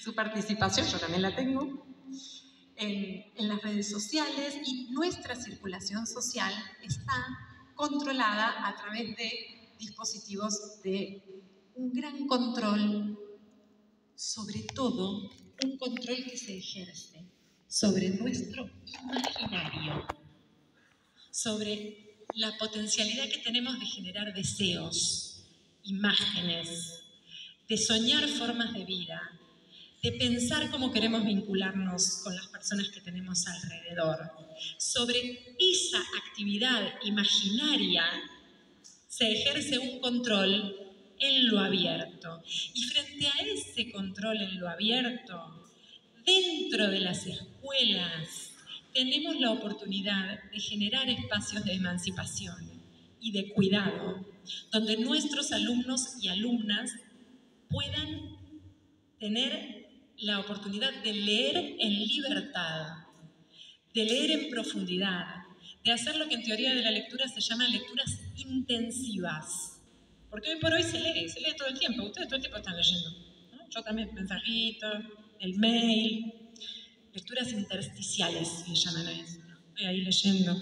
su participación, yo también la tengo, en las redes sociales, y nuestra circulación social está controlada a través de dispositivos de un gran control, sobre todo un control que se ejerce sobre nuestro imaginario, sobre la potencialidad que tenemos de generar deseos, imágenes, de soñar formas de vida, de pensar cómo queremos vincularnos con las personas que tenemos alrededor. Sobre esa actividad imaginaria se ejerce un control en lo abierto. Y frente a ese control en lo abierto, dentro de las escuelas tenemos la oportunidad de generar espacios de emancipación y de cuidado, donde nuestros alumnos y alumnas puedan tener la oportunidad de leer en libertad, de leer en profundidad, de hacer lo que en teoría de la lectura se llama lecturas intensivas. Porque hoy por hoy se lee todo el tiempo. Ustedes todo el tiempo están leyendo, ¿no? Yo también, mensajitos, el mail, lecturas intersticiales le llaman a eso. Estoy ahí leyendo.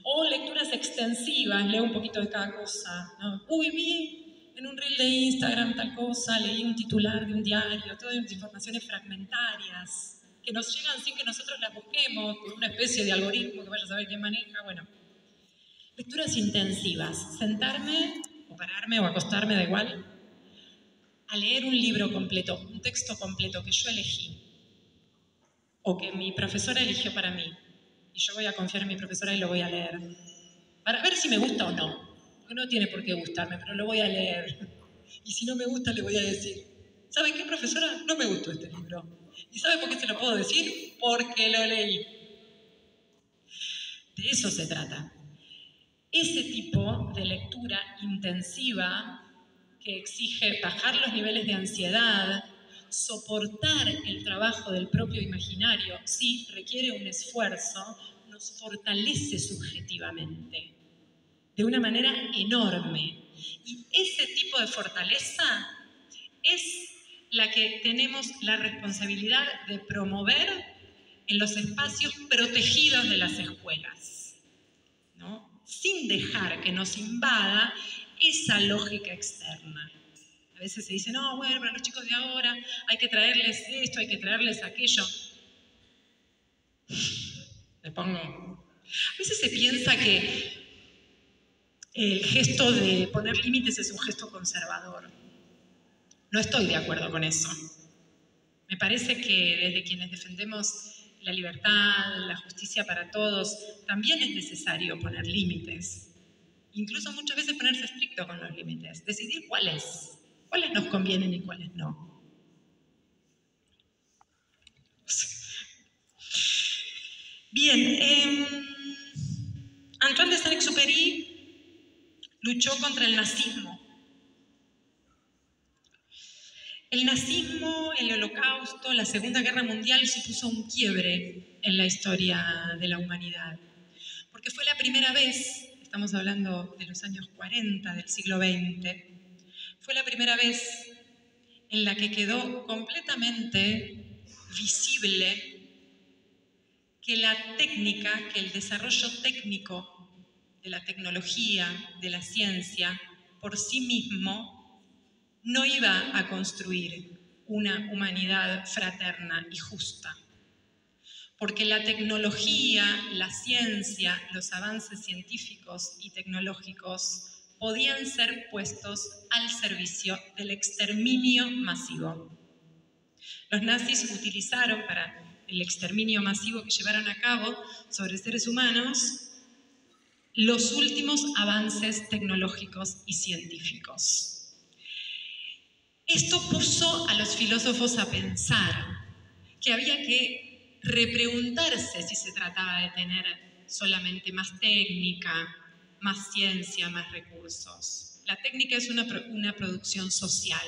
O lecturas extensivas, leo un poquito de cada cosa, ¿no? Uy, vi en un reel de Instagram tal cosa, leí un titular de un diario, todas informaciones fragmentarias que nos llegan sin que nosotros las busquemos, por una especie de algoritmo que vaya a saber quién maneja. Bueno, lecturas intensivas, sentarme o pararme o acostarme, da igual, a leer un libro completo, un texto completo que yo elegí o que mi profesora eligió para mí, y yo voy a confiar en mi profesora y lo voy a leer para ver si me gusta o no, porque no tiene por qué gustarme, pero lo voy a leer, y si no me gusta le voy a decir: ¿sabe qué, profesora? No me gustó este libro. ¿Y sabe por qué se lo puedo decir? Porque lo leí. De eso se trata. Ese tipo de lectura intensiva que exige bajar los niveles de ansiedad, soportar el trabajo del propio imaginario, sí, requiere un esfuerzo, nos fortalece subjetivamente de una manera enorme. Y ese tipo de fortaleza es la que tenemos la responsabilidad de promover en los espacios protegidos de las escuelas, ¿no? Sin dejar que nos invada esa lógica externa. A veces se dice: no, bueno, para los chicos de ahora hay que traerles esto, hay que traerles aquello. Le pongo. A veces se piensa que el gesto de poner límites es un gesto conservador. No estoy de acuerdo con eso. Me parece que desde quienes defendemos la libertad, la justicia para todos, también es necesario poner límites. Incluso muchas veces ponerse estricto con los límites, decidir cuáles nos convienen y cuáles no. Bien, Antoine de Saint-Exupéry luchó contra el nazismo. El nazismo, el Holocausto, la Segunda Guerra Mundial supuso un quiebre en la historia de la humanidad, porque fue la primera vez, estamos hablando de los años 40 del siglo XX, fue la primera vez en la que quedó completamente visible que la técnica, que el desarrollo técnico de la tecnología, de la ciencia, por sí mismo, no iba a construir una humanidad fraterna y justa. Porque la tecnología, la ciencia, los avances científicos y tecnológicos podían ser puestos al servicio del exterminio masivo. Los nazis utilizaron para el exterminio masivo que llevaron a cabo sobre seres humanos los últimos avances tecnológicos y científicos. Esto puso a los filósofos a pensar que había que repreguntarse si se trataba de tener solamente más técnica, más ciencia, más recursos. La técnica es una producción social,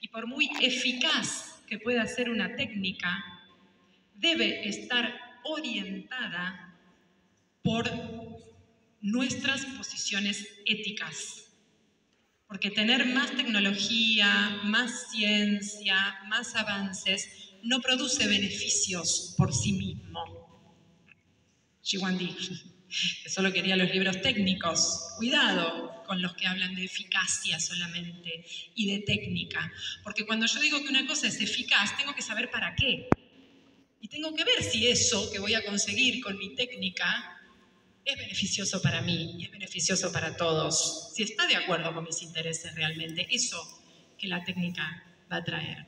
y por muy eficaz que pueda ser una técnica, debe estar orientada por nuestras posiciones éticas. Porque tener más tecnología, más ciencia, más avances, no produce beneficios por sí mismo. Xiwandi. que solo quería los libros técnicos. Cuidado con los que hablan de eficacia solamente y de técnica, porque cuando yo digo que una cosa es eficaz, tengo que saber para qué. Y tengo que ver si eso que voy a conseguir con mi técnica es beneficioso para mí y es beneficioso para todos. Si está de acuerdo con mis intereses realmente, eso que la técnica va a traer.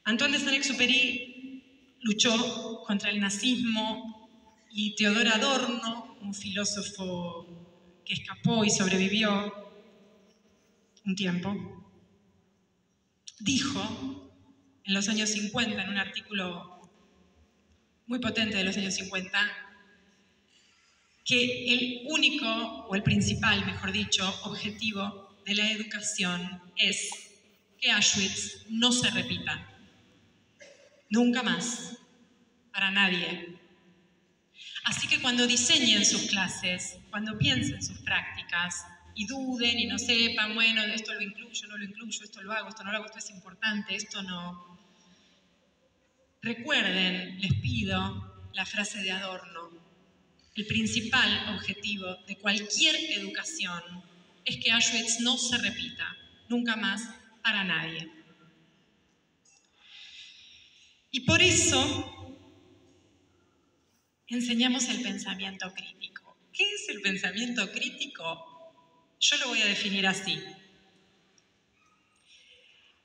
Antoine de Saint-Exupéry luchó contra el nazismo y Theodor Adorno, un filósofo que escapó y sobrevivió un tiempo, dijo en los años 50, en un artículo muy potente de los años 50, que el único, o el principal, mejor dicho, objetivo de la educación es que Auschwitz no se repita. Nunca más. Para nadie. Así que cuando diseñen sus clases, cuando piensen sus prácticas y duden y no sepan, bueno, esto lo incluyo, no lo incluyo, esto lo hago, esto no lo hago, esto es importante, esto no. Recuerden, les pido, la frase de Adorno. El principal objetivo de cualquier educación es que Auschwitz no se repita, nunca más, para nadie. Y por eso enseñamos el pensamiento crítico. ¿Qué es el pensamiento crítico? Yo lo voy a definir así.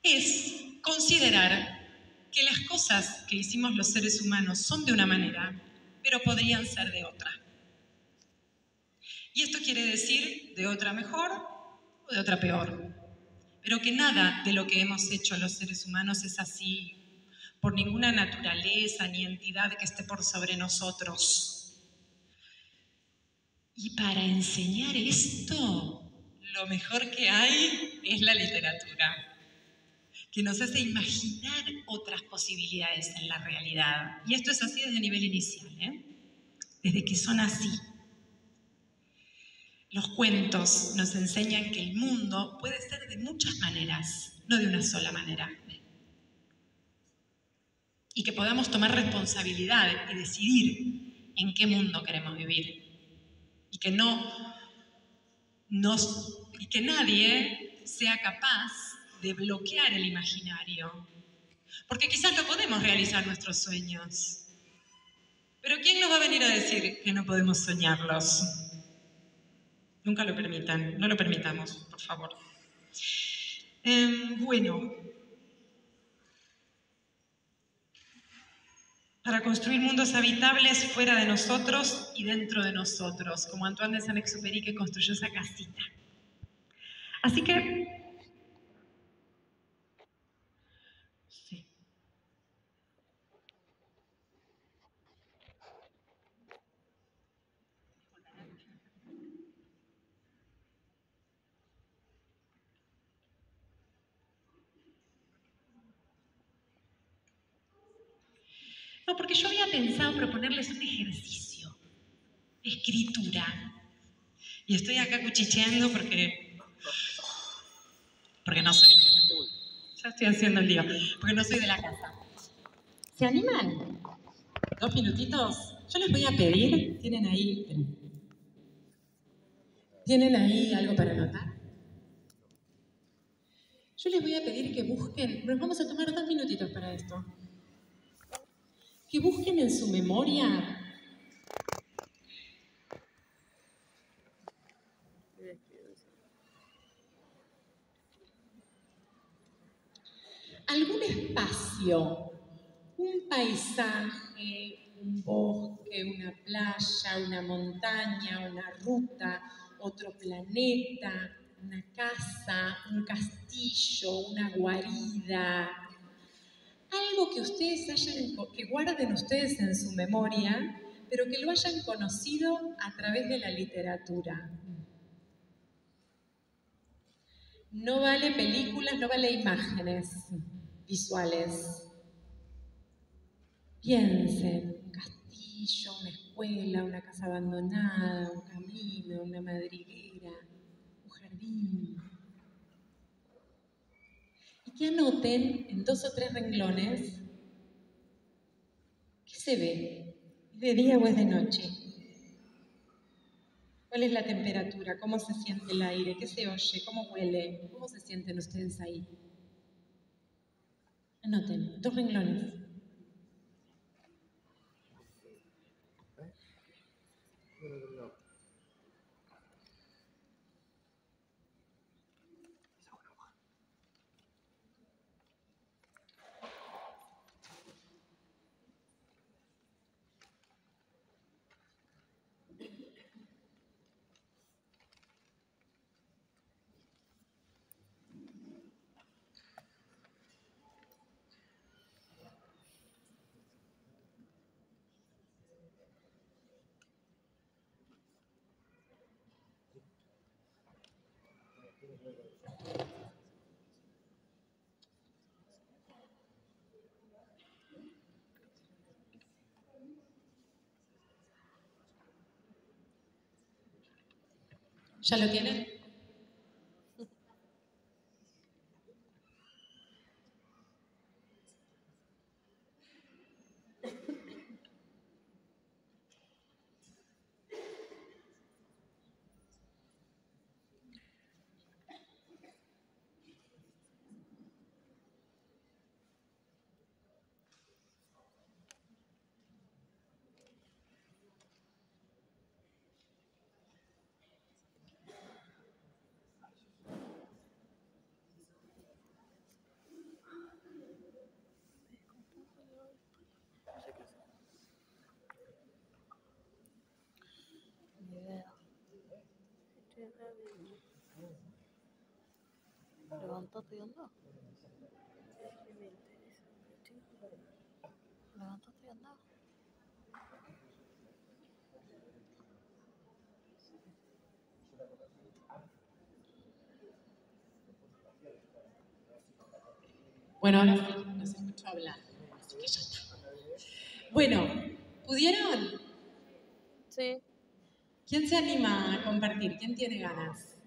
Es considerar que las cosas que hicimos los seres humanos son de una manera, pero podrían ser de otra. Y esto quiere decir de otra mejor o de otra peor. Pero que nada de lo que hemos hecho los seres humanos es así por ninguna naturaleza ni entidad que esté por sobre nosotros. Y para enseñar esto, lo mejor que hay es la literatura, que nos hace imaginar otras posibilidades en la realidad. Y esto es así desde el nivel inicial, desde que son así. Los cuentos nos enseñan que el mundo puede ser de muchas maneras, no de una sola manera. Y que podamos tomar responsabilidad y decidir en qué mundo queremos vivir. Y que nadie sea capaz de bloquear el imaginario. Porque quizás no podemos realizar nuestros sueños. Pero ¿quién nos va a venir a decir que no podemos soñarlos? Nunca lo permitan, no lo permitamos, por favor. Bueno. Para construir mundos habitables fuera de nosotros y dentro de nosotros, como Antoine de Saint-Exupéry que construyó esa casita. Así que, sí. No, porque yo había pensado proponerles un ejercicio de escritura. Y estoy acá cuchicheando porque no soy... Ya estoy haciendo el lío, porque no soy de la casa. ¿Se animan? 2 minutitos. Yo les voy a pedir, ¿tienen ahí algo para anotar? Yo les voy a pedir que busquen, nos vamos a tomar 2 minutitos para esto. Que busquen en su memoria algún espacio, un paisaje, un bosque, una playa, una montaña, una ruta, otro planeta, una casa, un castillo, una guarida, algo que que guarden ustedes en su memoria, pero que lo hayan conocido a través de la literatura. No vale películas, no vale imágenes visuales. Piensen, un castillo, una escuela, una casa abandonada, un camino, una madriguera, un jardín. Y que anoten en 2 o 3 renglones qué se ve, ¿es de día o es de noche? ¿Cuál es la temperatura? ¿Cómo se siente el aire? ¿Qué se oye? ¿Cómo huele? ¿Cómo se sienten ustedes ahí? Anoten, 2 renglones. ¿Ya lo tienen? Ni idea. Levantate y anda. Levantate y anda. Bueno, ahora sí, nos escucho hablar, así que ya está. Bueno, ¿pudieron? Sí. ¿Quién se anima a compartir? ¿Quién tiene ganas?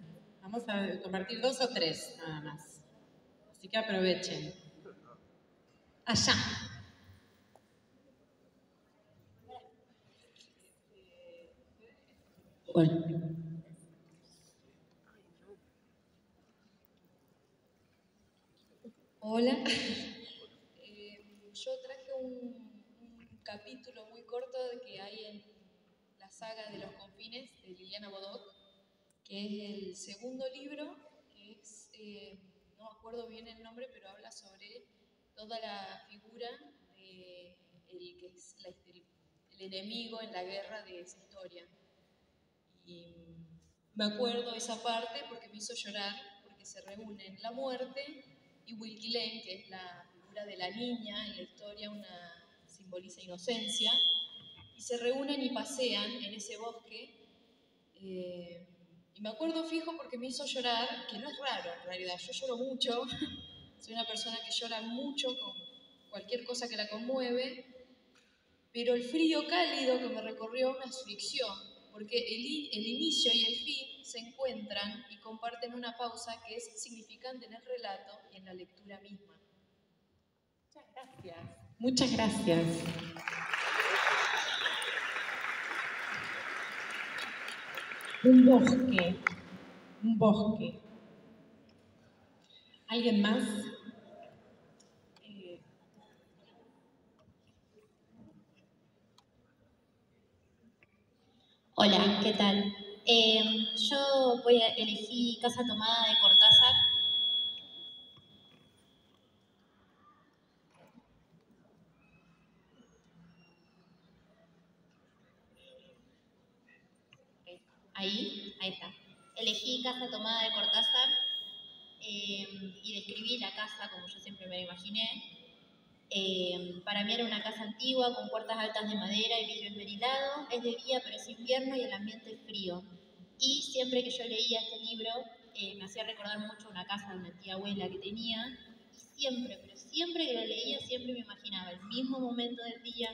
Vamos a compartir 2 o 3 nada más. Así que aprovechen. Allá. Bueno. Hola. Yo traje un capítulo muy corto que hay en la saga de los confines de Liliana Bodoc, que es el segundo libro, que es, no me acuerdo bien el nombre, pero habla sobre toda la figura de el que es el enemigo en la guerra de esa historia. Y me acuerdo esa parte porque me hizo llorar, porque se reúnen la muerte y Wilkie Lane, que es la figura de la niña en la historia, simboliza inocencia, y se reúnen y pasean en ese bosque. Y me acuerdo fijo porque me hizo llorar, que no es raro en realidad, yo lloro mucho, soy una persona que llora mucho con cualquier cosa que la conmueve, pero el frío cálido que me recorrió me asfixió, porque el inicio y el fin se encuentran y comparten una pausa que es significante en el relato y en la lectura misma. Muchas gracias. Muchas gracias. Un bosque. Un bosque. ¿Alguien más? Hola, ¿qué tal? Yo elegí Casa Tomada de Cortázar. Ahí está. Elegí Casa Tomada de Cortázar y describí la casa como yo siempre me la imaginé. Para mí era una casa antigua con puertas altas de madera y vidrio esmerilado. Es de día, pero es invierno y el ambiente es frío. Y siempre que yo leía este libro, me hacía recordar mucho una casa de una tía abuela que tenía. Y siempre, pero siempre que lo leía, siempre me imaginaba el mismo momento del día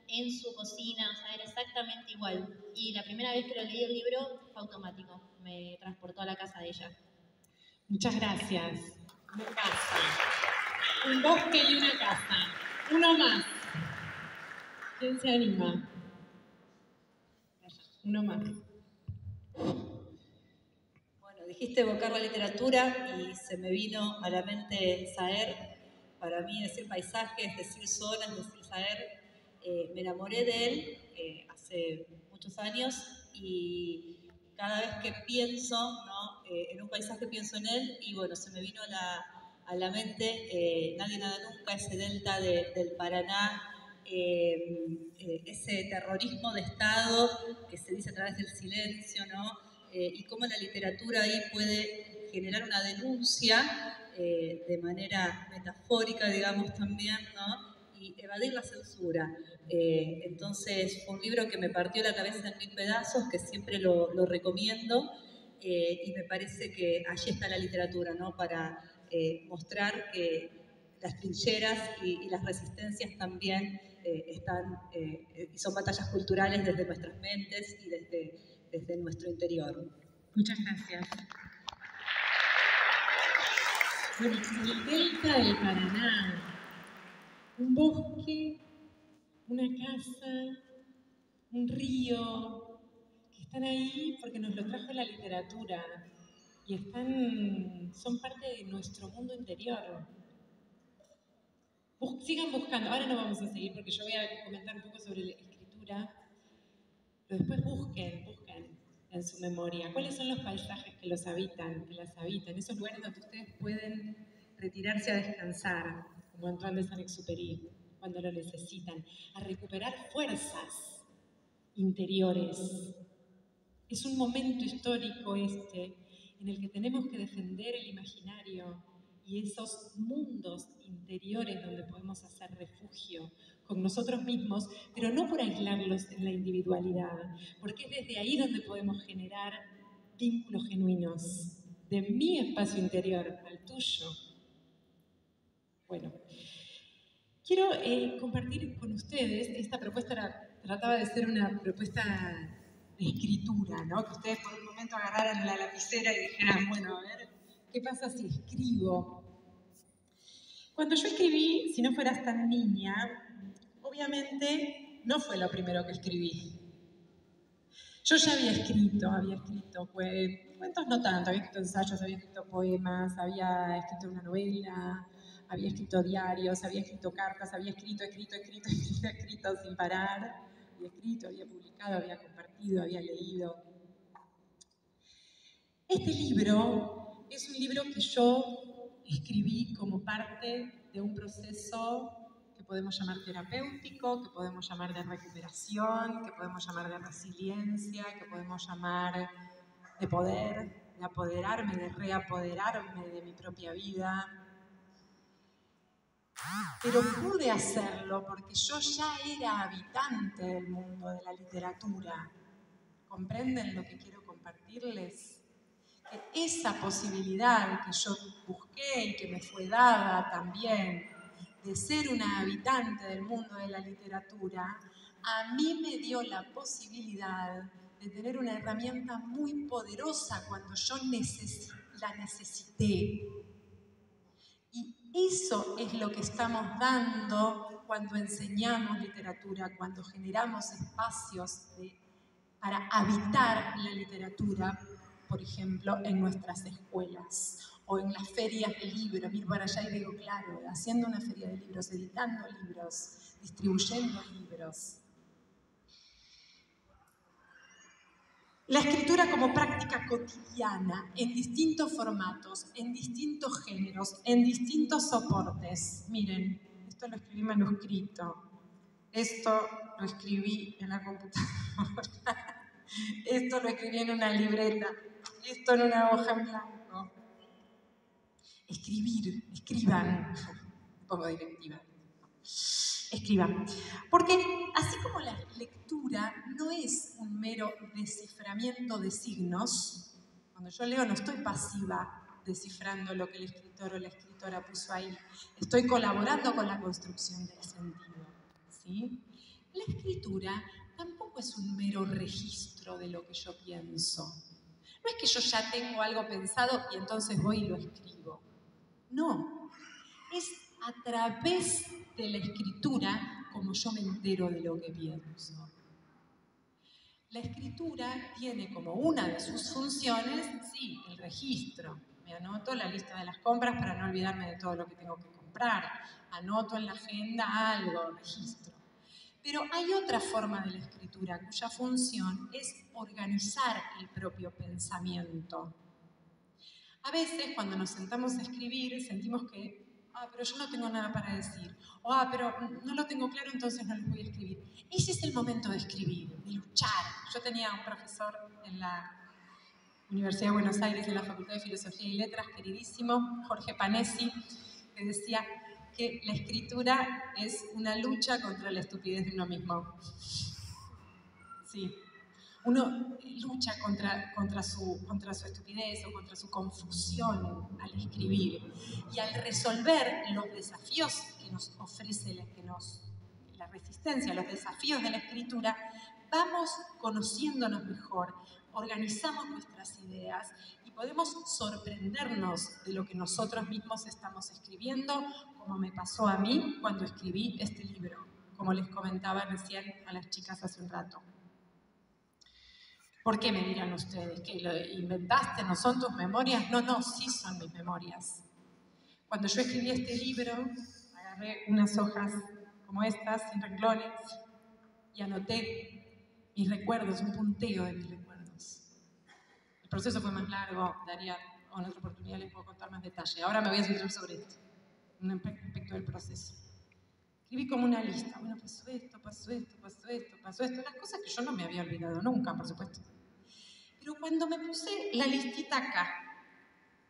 en su cocina, o sea, era exactamente igual. Y la primera vez que lo leí el libro fue automático, me transportó a la casa de ella. Muchas gracias. Una casa. Un bosque y una casa. Uno más. ¿Quién se anima? Uno más. Dijiste evocar la literatura y se me vino a la mente Saer. Para mí decir paisajes, decir zonas, decir Saer. Me enamoré de él hace muchos años y cada vez que pienso, ¿no? En un paisaje pienso en él y bueno, se me vino a la mente Nadie nada nunca, ese delta del Paraná, ese terrorismo de Estado que se dice a través del silencio, ¿no? Y cómo la literatura ahí puede generar una denuncia de manera metafórica, digamos también, ¿no? Y evadir la censura. Entonces fue un libro que me partió la cabeza en 1000 pedazos, que siempre lo recomiendo, y me parece que allí está la literatura, ¿no? Para mostrar que las trincheras y las resistencias también están, y son batallas culturales desde nuestras mentes y desde nuestro interior. Muchas gracias. Bueno, el delta del Paraná, un bosque, una casa, un río, que están ahí porque nos lo trajo la literatura y son parte de nuestro mundo interior. Sigan buscando, ahora no vamos a seguir porque yo voy a comentar un poco sobre la escritura, pero después busquen en su memoria cuáles son los paisajes que los habitan, que las habitan, esos lugares donde ustedes pueden retirarse a descansar, como Antoine de Saint-Exupéry, cuando lo necesitan, a recuperar fuerzas interiores. Es un momento histórico en el que tenemos que defender el imaginario y esos mundos interiores donde podemos hacer refugio con nosotros mismos, pero no por aislarlos en la individualidad, porque es desde ahí donde podemos generar vínculos genuinos, de mi espacio interior al tuyo. Bueno, quiero compartir con ustedes, esta propuesta trataba de ser una propuesta de escritura, ¿no? Que ustedes por un momento agarraran la lapicera y dijeran, bueno, a ver, ¿qué pasa si escribo? Cuando yo escribí Si no fueras tan niña, obviamente no fue lo primero que escribí. Yo ya había escrito cuentos no tanto, había escrito ensayos, había escrito poemas, había escrito una novela, había escrito diarios, había escrito cartas, había escrito sin parar. Había escrito, había publicado, había compartido, había leído. Este libro es un libro que yo escribí como parte de un proceso que podemos llamar terapéutico, que podemos llamar de recuperación, que podemos llamar de resiliencia, que podemos llamar de poder, de apoderarme, de reapoderarme de mi propia vida. Pero pude hacerlo porque yo ya era habitante del mundo de la literatura. ¿Comprenden lo que quiero compartirles? Que esa posibilidad que yo busqué y que me fue dada también de ser una habitante del mundo de la literatura, a mí me dio la posibilidad de tener una herramienta muy poderosa cuando yo la necesité. Y eso es lo que estamos dando cuando enseñamos literatura, cuando generamos espacios para habitar la literatura, por ejemplo, en nuestras escuelas o en las ferias de libros. Ir para allá y digo, claro, haciendo una feria de libros, editando libros, distribuyendo libros. La escritura como práctica cotidiana, en distintos formatos, en distintos géneros, en distintos soportes. Miren, esto lo escribí manuscrito, esto lo escribí en la computadora, esto lo escribí en una libreta, esto en una hoja en blanco. Escriban, pongo directiva. Escriban. Porque así como la lectura no es un mero desciframiento de signos, cuando yo leo no estoy pasiva descifrando lo que el escritor o la escritora puso ahí, estoy colaborando con la construcción del sentido, ¿sí? La escritura tampoco es un mero registro de lo que yo pienso. No es que yo ya tengo algo pensado y entonces voy y lo escribo. No, es a través de la escritura como yo me entero de lo que pienso. La escritura tiene como una de sus funciones, sí, el registro. Me anoto la lista de las compras para no olvidarme de todo lo que tengo que comprar. Anoto en la agenda algo, registro. Pero hay otra forma de la escritura cuya función es organizar el propio pensamiento. A veces cuando nos sentamos a escribir sentimos que, pero yo no tengo nada para decir, o pero no lo tengo claro, entonces no les voy a escribir. Ese es el momento de escribir, de luchar. Yo tenía un profesor en la Universidad de Buenos Aires, en la Facultad de Filosofía y Letras, queridísimo, Jorge Panesi, que decía que la escritura es una lucha contra la estupidez de uno mismo. Sí. Uno lucha contra su estupidez o contra su confusión al escribir. Y al resolver los desafíos que nos ofrece la resistencia, los desafíos de la escritura, vamos conociéndonos mejor, organizamos nuestras ideas y podemos sorprendernos de lo que nosotros mismos estamos escribiendo, como me pasó a mí cuando escribí este libro, como les comentaba recién a las chicas hace un rato. ¿Por qué me dirán ustedes? ¿Que lo inventaste? ¿No son tus memorias? No, sí son mis memorias. Cuando yo escribí este libro, agarré unas hojas como estas, sin renglones, y anoté mis recuerdos, un punteo de mis recuerdos. El proceso fue más largo, daría en otra oportunidad les puedo contar más detalle. Ahora me voy a centrar sobre esto, un aspecto del proceso. Escribí como una lista. Bueno, pasó esto, las cosas que yo no me había olvidado nunca, por supuesto. Pero cuando me puse la listita acá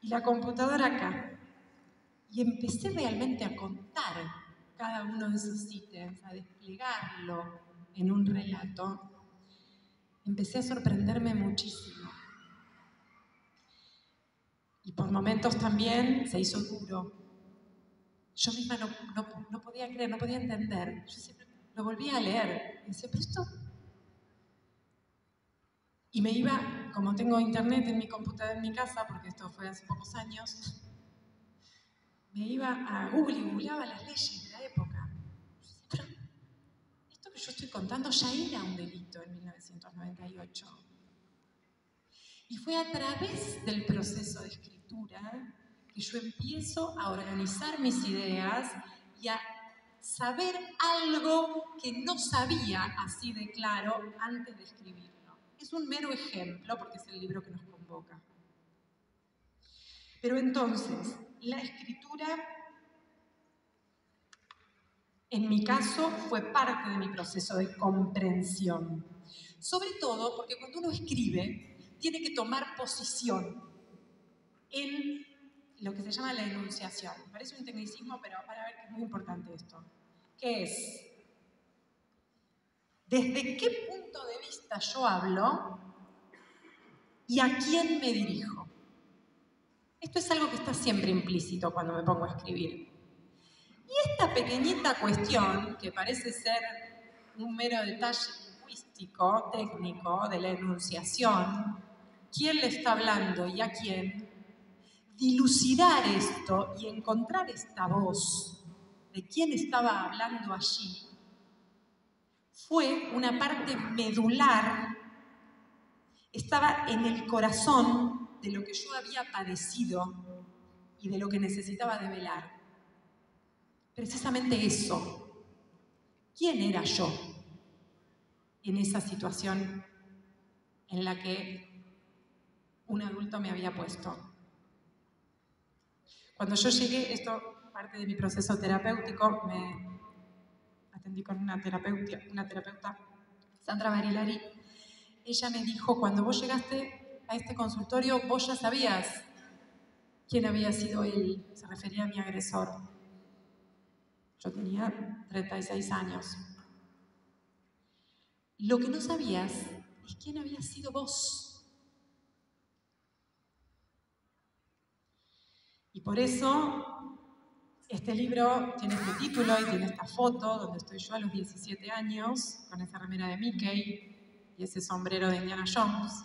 y la computadora acá y empecé realmente a contar cada uno de esos ítems, a desplegarlo en un relato, empecé a sorprenderme muchísimo. Y por momentos también se hizo duro. Yo misma no podía creer, no podía entender. Yo siempre lo volví a leer y decía, pero esto... Y me iba, como tengo internet en mi computadora en mi casa, porque esto fue hace pocos años, me iba a Google y googleaba las leyes de la época. Pero esto que yo estoy contando ya era un delito en 1998. Y fue a través del proceso de escritura que yo empiezo a organizar mis ideas y a saber algo que no sabía así de claro antes de escribirlo. Es un mero ejemplo porque es el libro que nos convoca. Pero entonces, la escritura, en mi caso, fue parte de mi proceso de comprensión. Sobre todo porque cuando uno escribe, tiene que tomar posición en lo que se llama la enunciación. Parece un tecnicismo, pero para ver que es muy importante esto. ¿Qué es? ¿Desde qué punto de vista yo hablo y a quién me dirijo? Esto es algo que está siempre implícito cuando me pongo a escribir. Y esta pequeñita cuestión, que parece ser un mero detalle lingüístico, técnico, de la enunciación, quién le está hablando y a quién, dilucidar esto y encontrar esta voz de quién estaba hablando allí, fue una parte medular, estaba en el corazón de lo que yo había padecido y de lo que necesitaba develar. Precisamente eso. ¿Quién era yo en esa situación en la que un adulto me había puesto? Cuando yo llegué, esto parte de mi proceso terapéutico, me atendí con una terapeuta, Sandra Barilari. Ella me dijo, cuando vos llegaste a este consultorio, vos ya sabías quién había sido él. Se refería a mi agresor. Yo tenía 36 años. Lo que no sabías es quién había sido vos. Y por eso este libro tiene este título y tiene esta foto donde estoy yo a los 17 años con esa remera de Mickey y ese sombrero de Indiana Jones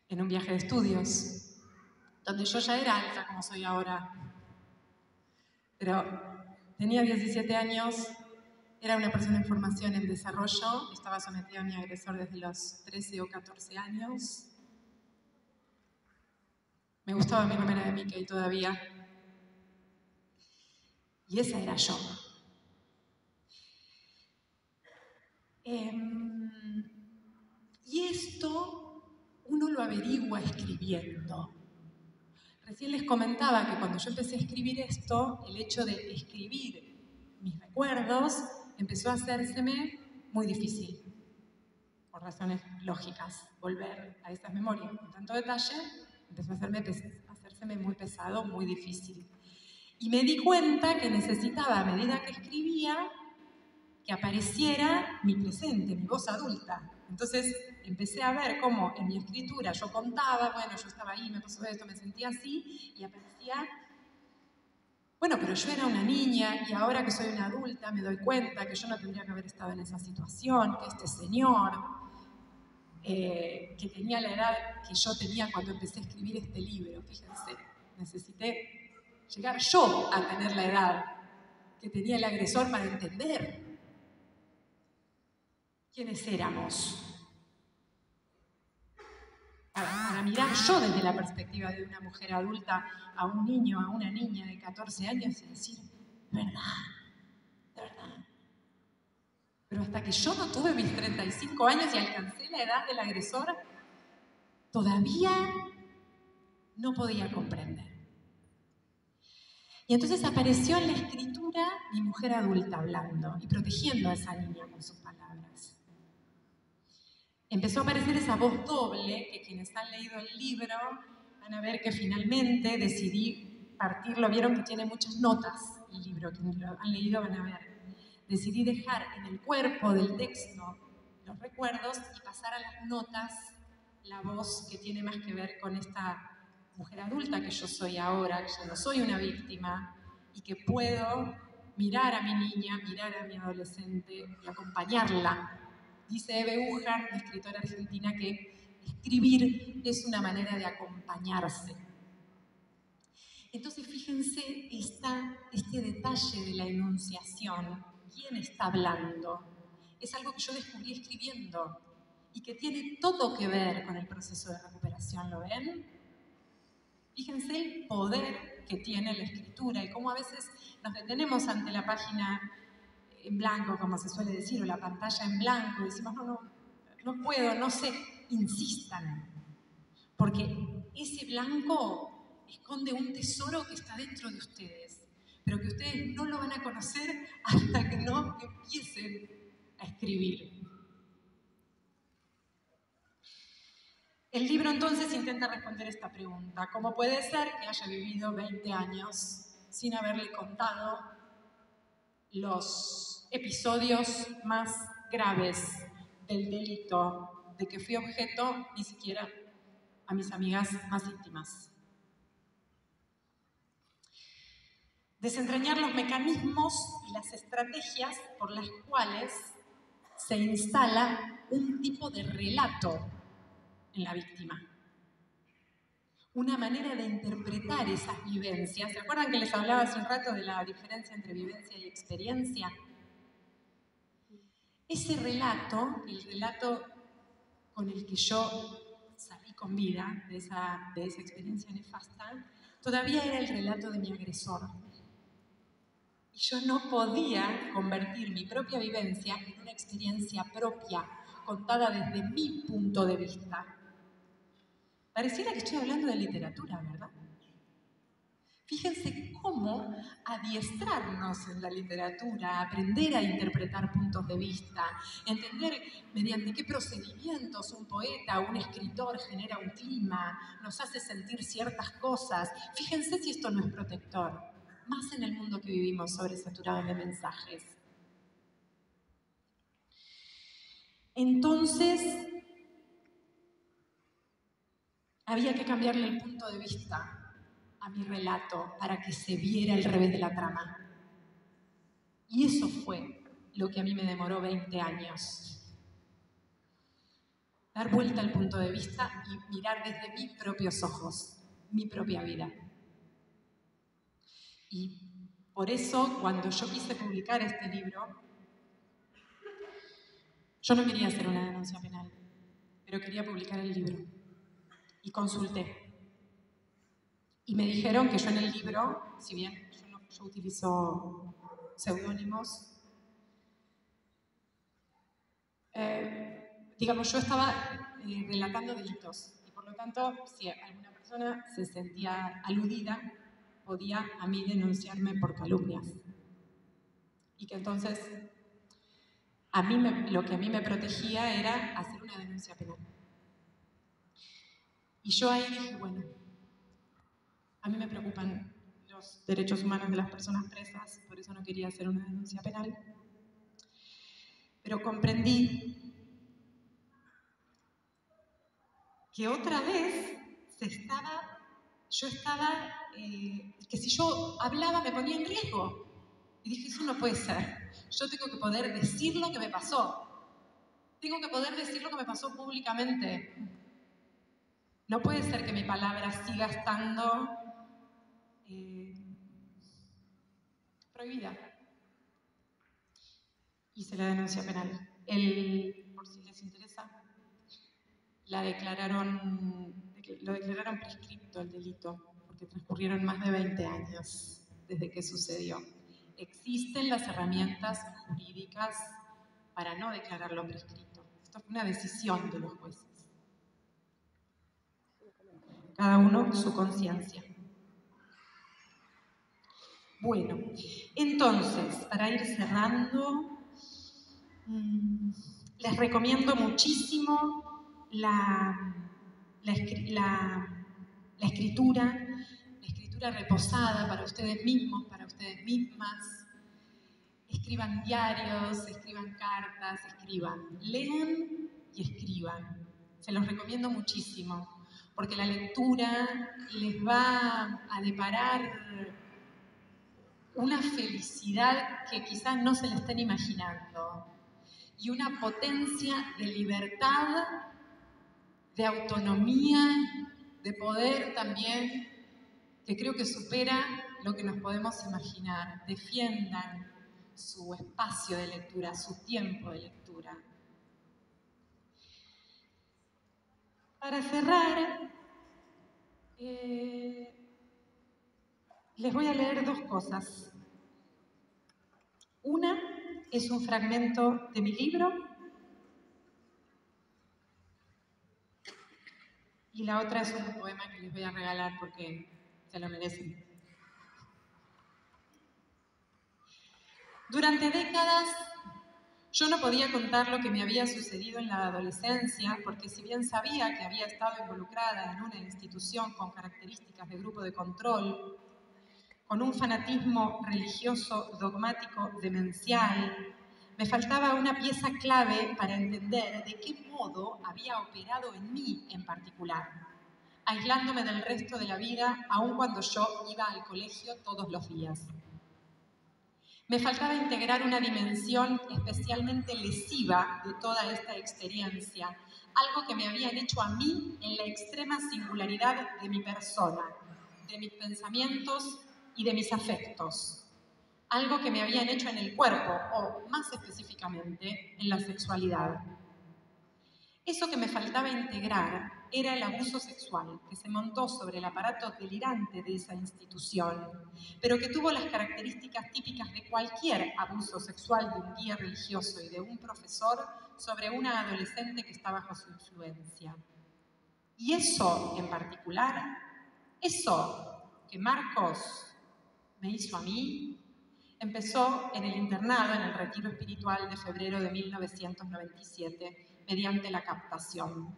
en un viaje de estudios donde yo ya era alta como soy ahora, pero tenía 17 años, Era una persona en formación en desarrollo, estaba sometida a mi agresor desde los 13 o 14 años. Me gustaba mi remera de Mickey todavía. Y esa era yo. Y esto uno lo averigua escribiendo. Recién les comentaba que cuando yo empecé a escribir esto, el hecho de escribir mis recuerdos empezó a hacérseme muy difícil, por razones lógicas. Volver a esas memorias con tanto detalle empezó a hacérseme muy pesado, muy difícil. Y me di cuenta que necesitaba, a medida que escribía, que apareciera mi presente, mi voz adulta. Entonces empecé a ver cómo en mi escritura yo contaba, bueno, yo estaba ahí, me pasó esto, me sentía así, y aparecía, bueno, pero yo era una niña y ahora que soy una adulta me doy cuenta que yo no tendría que haber estado en esa situación, que este señor, que tenía la edad que yo tenía cuando empecé a escribir este libro, fíjense, necesité llegar yo a tener la edad que tenía el agresor para entender quiénes éramos. Para mirar yo desde la perspectiva de una mujer adulta a un niño, a una niña de 14 años y decir, de verdad. Pero hasta que yo no tuve mis 35 años y alcancé la edad del agresor, todavía no podía comprender. Y entonces apareció en la escritura mi mujer adulta hablando y protegiendo a esa niña con sus palabras. Empezó a aparecer esa voz doble que quienes han leído el libro van a ver que finalmente decidí partirlo. Vieron que tiene muchas notas el libro, quienes lo han leído van a ver. Decidí dejar en el cuerpo del texto los recuerdos y pasar a las notas la voz que tiene más que ver con esta mujer adulta que yo soy ahora, que ya no soy una víctima y que puedo mirar a mi niña, mirar a mi adolescente y acompañarla. Dice Eve Ujar, una escritora argentina, que escribir es una manera de acompañarse. Entonces, fíjense este detalle de la enunciación. ¿Quién está hablando? Es algo que yo descubrí escribiendo y que tiene todo que ver con el proceso de recuperación, ¿lo ven? Fíjense el poder que tiene la escritura y cómo a veces nos detenemos ante la página en blanco, como se suele decir, o la pantalla en blanco, y decimos, no puedo, no sé, insistan, porque ese blanco esconde un tesoro que está dentro de ustedes, pero que ustedes no lo van a conocer hasta que no empiecen a escribir. El libro entonces intenta responder esta pregunta: ¿cómo puede ser que haya vivido 20 años sin haberle contado los episodios más graves del delito de que fui objeto, ni siquiera a mis amigas más íntimas? Desentrañar los mecanismos y las estrategias por las cuales se instala un tipo de relato en la víctima. Una manera de interpretar esas vivencias. ¿Se acuerdan que les hablaba hace un rato de la diferencia entre vivencia y experiencia? Ese relato, el relato con el que yo salí con vida de esa experiencia nefasta, todavía era el relato de mi agresor. Y yo no podía convertir mi propia vivencia en una experiencia propia, contada desde mi punto de vista. Pareciera que estoy hablando de literatura, ¿verdad? Fíjense cómo adiestrarnos en la literatura, aprender a interpretar puntos de vista, entender mediante qué procedimientos un poeta o un escritor genera un clima, nos hace sentir ciertas cosas. Fíjense si esto no es protector, más en el mundo que vivimos sobresaturado de mensajes. Entonces, había que cambiarle el punto de vista a mi relato para que se viera el revés de la trama. Y eso fue lo que a mí me demoró 20 años. Dar vuelta al punto de vista y mirar desde mis propios ojos, mi propia vida. Y por eso, cuando yo quise publicar este libro, Yo no quería hacer una denuncia penal, pero quería publicar el libro. Y consulté. Y me dijeron que yo en el libro, si bien yo utilizo seudónimos, digamos, yo estaba relatando delitos. Y por lo tanto, si alguna persona se sentía aludida, podía a mí denunciarme por calumnias. Y que entonces, lo que a mí me protegía era hacer una denuncia penal. Y yo ahí dije, bueno, a mí me preocupan los derechos humanos de las personas presas, por eso no quería hacer una denuncia penal. Pero comprendí que otra vez que si yo hablaba me ponía en riesgo. Y dije, eso no puede ser. Yo tengo que poder decir lo que me pasó. Tengo que poder decir lo que me pasó públicamente. No puede ser que mi palabra siga estando prohibida. Hice la denuncia penal. Por si les interesa, lo declararon prescripto el delito, porque transcurrieron más de 20 años desde que sucedió. Existen las herramientas jurídicas para no declararlo prescrito. Esto fue una decisión de los jueces. Cada uno su conciencia. Bueno, entonces, para ir cerrando, les recomiendo muchísimo la escritura reposada para ustedes mismos, para ustedes mismas. Escriban diarios, escriban cartas, lean y escriban. Se los recomiendo muchísimo, porque la lectura les va a deparar una felicidad que quizás no se la estén imaginando y una potencia de libertad, de autonomía, de poder también, que creo que supera lo que nos podemos imaginar. Defiendan su espacio de lectura, su tiempo de lectura. Para cerrar, les voy a leer dos cosas. Una es un fragmento de mi libro y la otra es un poema que les voy a regalar porque se lo merecen. Durante décadas yo no podía contar lo que me había sucedido en la adolescencia, porque si bien sabía que había estado involucrada en una institución con características de grupo de control, con un fanatismo religioso dogmático demencial, me faltaba una pieza clave para entender de qué modo había operado en mí en particular, aislándome del resto de la vida, aun cuando yo iba al colegio todos los días. Me faltaba integrar una dimensión especialmente lesiva de toda esta experiencia, algo que me habían hecho a mí en la extrema singularidad de mi persona, de mis pensamientos y de mis afectos. Algo que me habían hecho en el cuerpo, o más específicamente, en la sexualidad. Eso que me faltaba integrar era el abuso sexual que se montó sobre el aparato delirante de esa institución, pero que tuvo las características típicas de cualquier abuso sexual de un guía religioso y de un profesor sobre una adolescente que está bajo su influencia. Y eso en particular, eso que Marcos me hizo a mí, empezó en el internado, en el retiro espiritual de febrero de 1997, mediante la captación.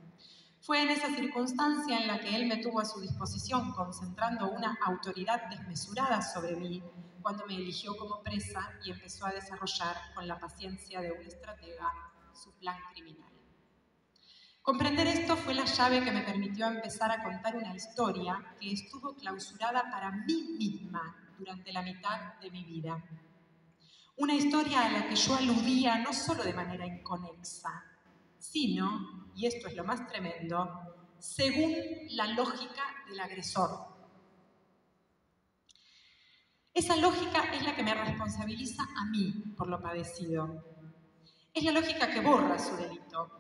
Fue en esa circunstancia en la que él me tuvo a su disposición, concentrando una autoridad desmesurada sobre mí, cuando me eligió como presa y empezó a desarrollar, con la paciencia de un estratega, su plan criminal. Comprender esto fue la llave que me permitió empezar a contar una historia que estuvo clausurada para mí misma durante la mitad de mi vida. Una historia a la que yo aludía no solo de manera inconexa, sino, y esto es lo más tremendo, según la lógica del agresor. Esa lógica es la que me responsabiliza a mí por lo padecido. Es la lógica que borra su delito,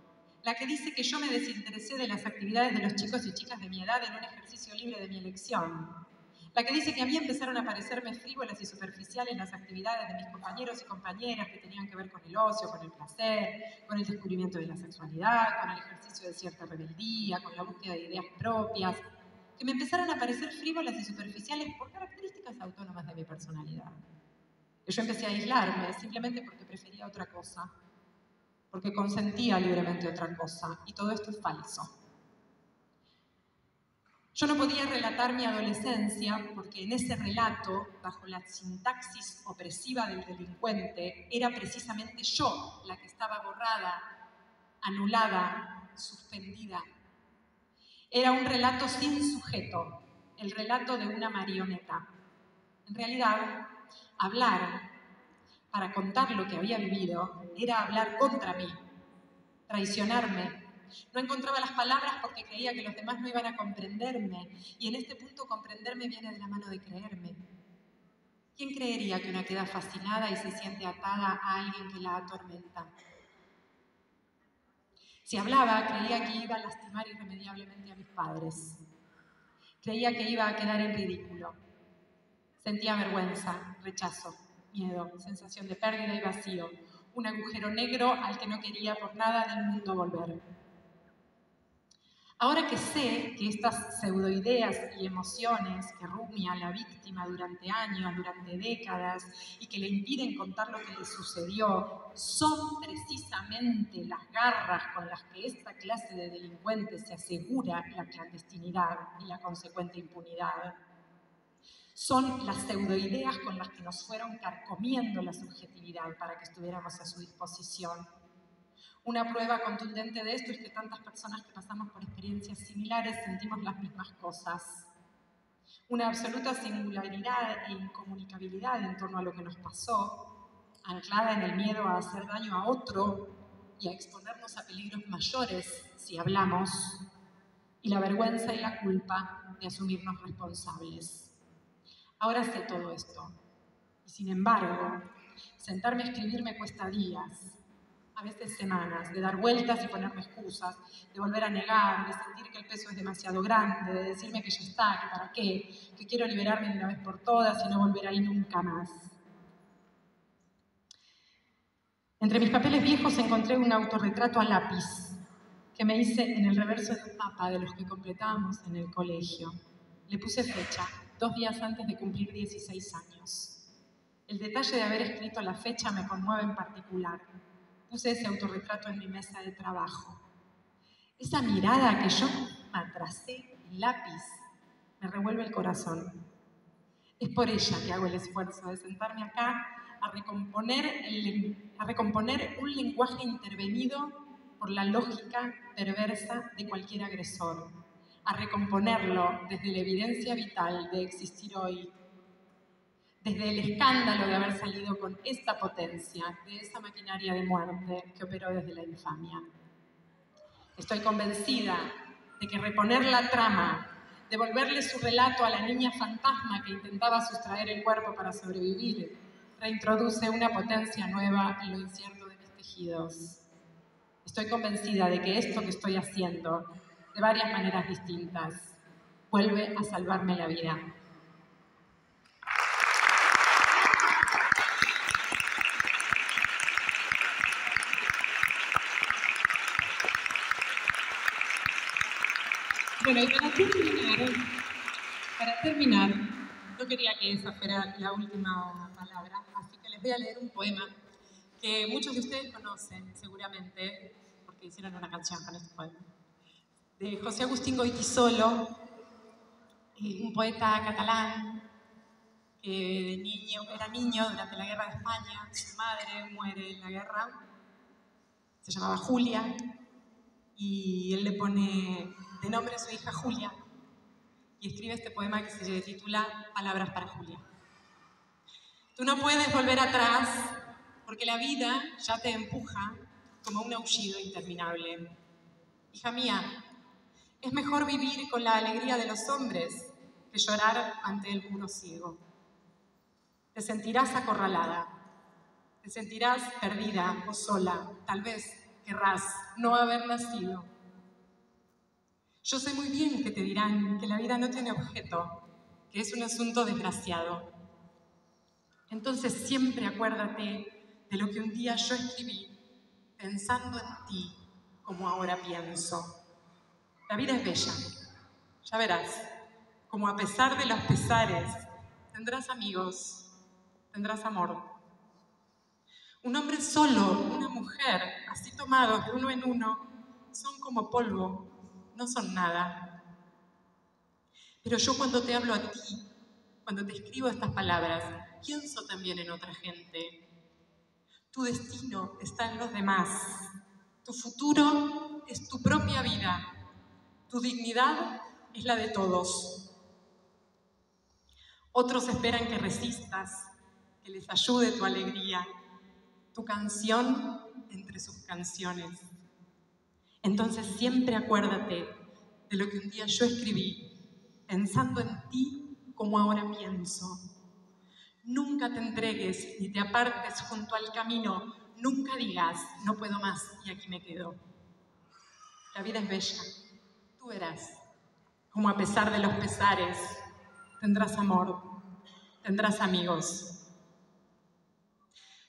la que dice que yo me desinteresé de las actividades de los chicos y chicas de mi edad en un ejercicio libre de mi elección, la que dice que a mí empezaron a parecerme frívolas y superficiales las actividades de mis compañeros y compañeras que tenían que ver con el ocio, con el placer, con el descubrimiento de la sexualidad, con el ejercicio de cierta rebeldía, con la búsqueda de ideas propias, que me empezaron a parecer frívolas y superficiales por características autónomas de mi personalidad. Que yo empecé a aislarme simplemente porque prefería otra cosa, porque consentía libremente otra cosa, y todo esto es falso. Yo no podía relatar mi adolescencia porque en ese relato, bajo la sintaxis opresiva del delincuente, era precisamente yo la que estaba borrada, anulada, suspendida. Era un relato sin sujeto, el relato de una marioneta. En realidad, hablar para contar lo que había vivido era hablar contra mí, traicionarme. No encontraba las palabras porque creía que los demás no iban a comprenderme, y en este punto comprenderme viene de la mano de creerme. ¿Quién creería que una queda fascinada y se siente atada a alguien que la atormenta? Si hablaba, creía que iba a lastimar irremediablemente a mis padres. Creía que iba a quedar en ridículo. Sentía vergüenza, rechazo, miedo, sensación de pérdida y vacío, un agujero negro al que no quería por nada del mundo volver. Ahora que sé que estas pseudoideas y emociones que rumia la víctima durante años, durante décadas, y que le impiden contar lo que le sucedió, son precisamente las garras con las que esta clase de delincuentes se asegura la clandestinidad y la consecuente impunidad. Son las pseudoideas con las que nos fueron carcomiendo la subjetividad para que estuviéramos a su disposición. Una prueba contundente de esto es que tantas personas que pasamos por experiencias similares sentimos las mismas cosas. Una absoluta singularidad e incomunicabilidad en torno a lo que nos pasó, anclada en el miedo a hacer daño a otro y a exponernos a peligros mayores si hablamos, y la vergüenza y la culpa de asumirnos responsables. Ahora sé todo esto, y sin embargo, sentarme a escribir me cuesta días, a veces semanas, de dar vueltas y ponerme excusas, de volver a negar, de sentir que el peso es demasiado grande, de decirme que ya está, que para qué, que quiero liberarme de una vez por todas y no volver ahí nunca más. Entre mis papeles viejos encontré un autorretrato a lápiz que me hice en el reverso de un mapa de los que completábamos en el colegio. Le puse fecha, 2 días antes de cumplir 16 años. El detalle de haber escrito la fecha me conmueve en particular. Puse ese autorretrato en mi mesa de trabajo. Esa mirada que yo me tracé en lápiz me revuelve el corazón. Es por ella que hago el esfuerzo de sentarme acá a recomponer un lenguaje intervenido por la lógica perversa de cualquier agresor, a recomponerlo desde la evidencia vital de existir hoy, desde el escándalo de haber salido con esta potencia, de esa maquinaria de muerte que operó desde la infamia. Estoy convencida de que reponer la trama, devolverle su relato a la niña fantasma que intentaba sustraer el cuerpo para sobrevivir, reintroduce una potencia nueva en lo incierto de mis tejidos. Estoy convencida de que esto que estoy haciendo, de varias maneras distintas, vuelve a salvarme la vida. Bueno, y para terminar, no quería que esa fuera la última palabra, así que les voy a leer un poema que muchos de ustedes conocen seguramente, porque hicieron una canción con este poema, de José Agustín Goytisolo, un poeta catalán que era niño durante la Guerra de España. Su madre muere en la guerra, se llamaba Julia, y él le pone de nombre a su hija Julia, y escribe este poema que se titula Palabras para Julia. Tú no puedes volver atrás porque la vida ya te empuja como un aullido interminable. Hija mía, es mejor vivir con la alegría de los hombres que llorar ante el muro ciego. Te sentirás acorralada, te Te sentirás perdida o sola. Tal vez querrás no haber nacido. Yo sé muy bien que te dirán que la vida no tiene objeto, que es un asunto desgraciado. Entonces siempre acuérdate de lo que un día yo escribí, pensando en ti como ahora pienso. La vida es bella, ya verás, como a pesar de los pesares, tendrás amigos, tendrás amor. Un hombre solo, una mujer, así tomados de uno en uno, son como polvo, no son nada. Pero yo cuando te hablo a ti, cuando te escribo estas palabras, pienso también en otra gente. Tu destino está en los demás. Tu futuro es tu propia vida. Tu dignidad es la de todos. Otros esperan que resistas, que les ayude tu alegría, tu canción entre sus canciones. Entonces siempre acuérdate de lo que un día yo escribí, pensando en ti como ahora pienso. Nunca te entregues ni te apartes junto al camino. Nunca digas, no puedo más y aquí me quedo. La vida es bella. Tú verás, como a pesar de los pesares, tendrás amor, tendrás amigos.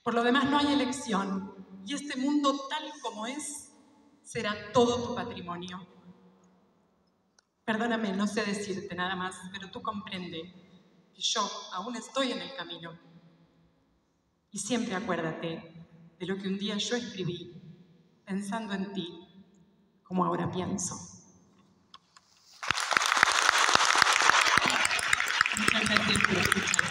Por lo demás no hay elección y este mundo tal como es será todo tu patrimonio. Perdóname, no sé decirte nada más, pero tú comprende que yo aún estoy en el camino. Y siempre acuérdate de lo que un día yo escribí, pensando en ti, como ahora pienso. Muchas gracias por escuchar.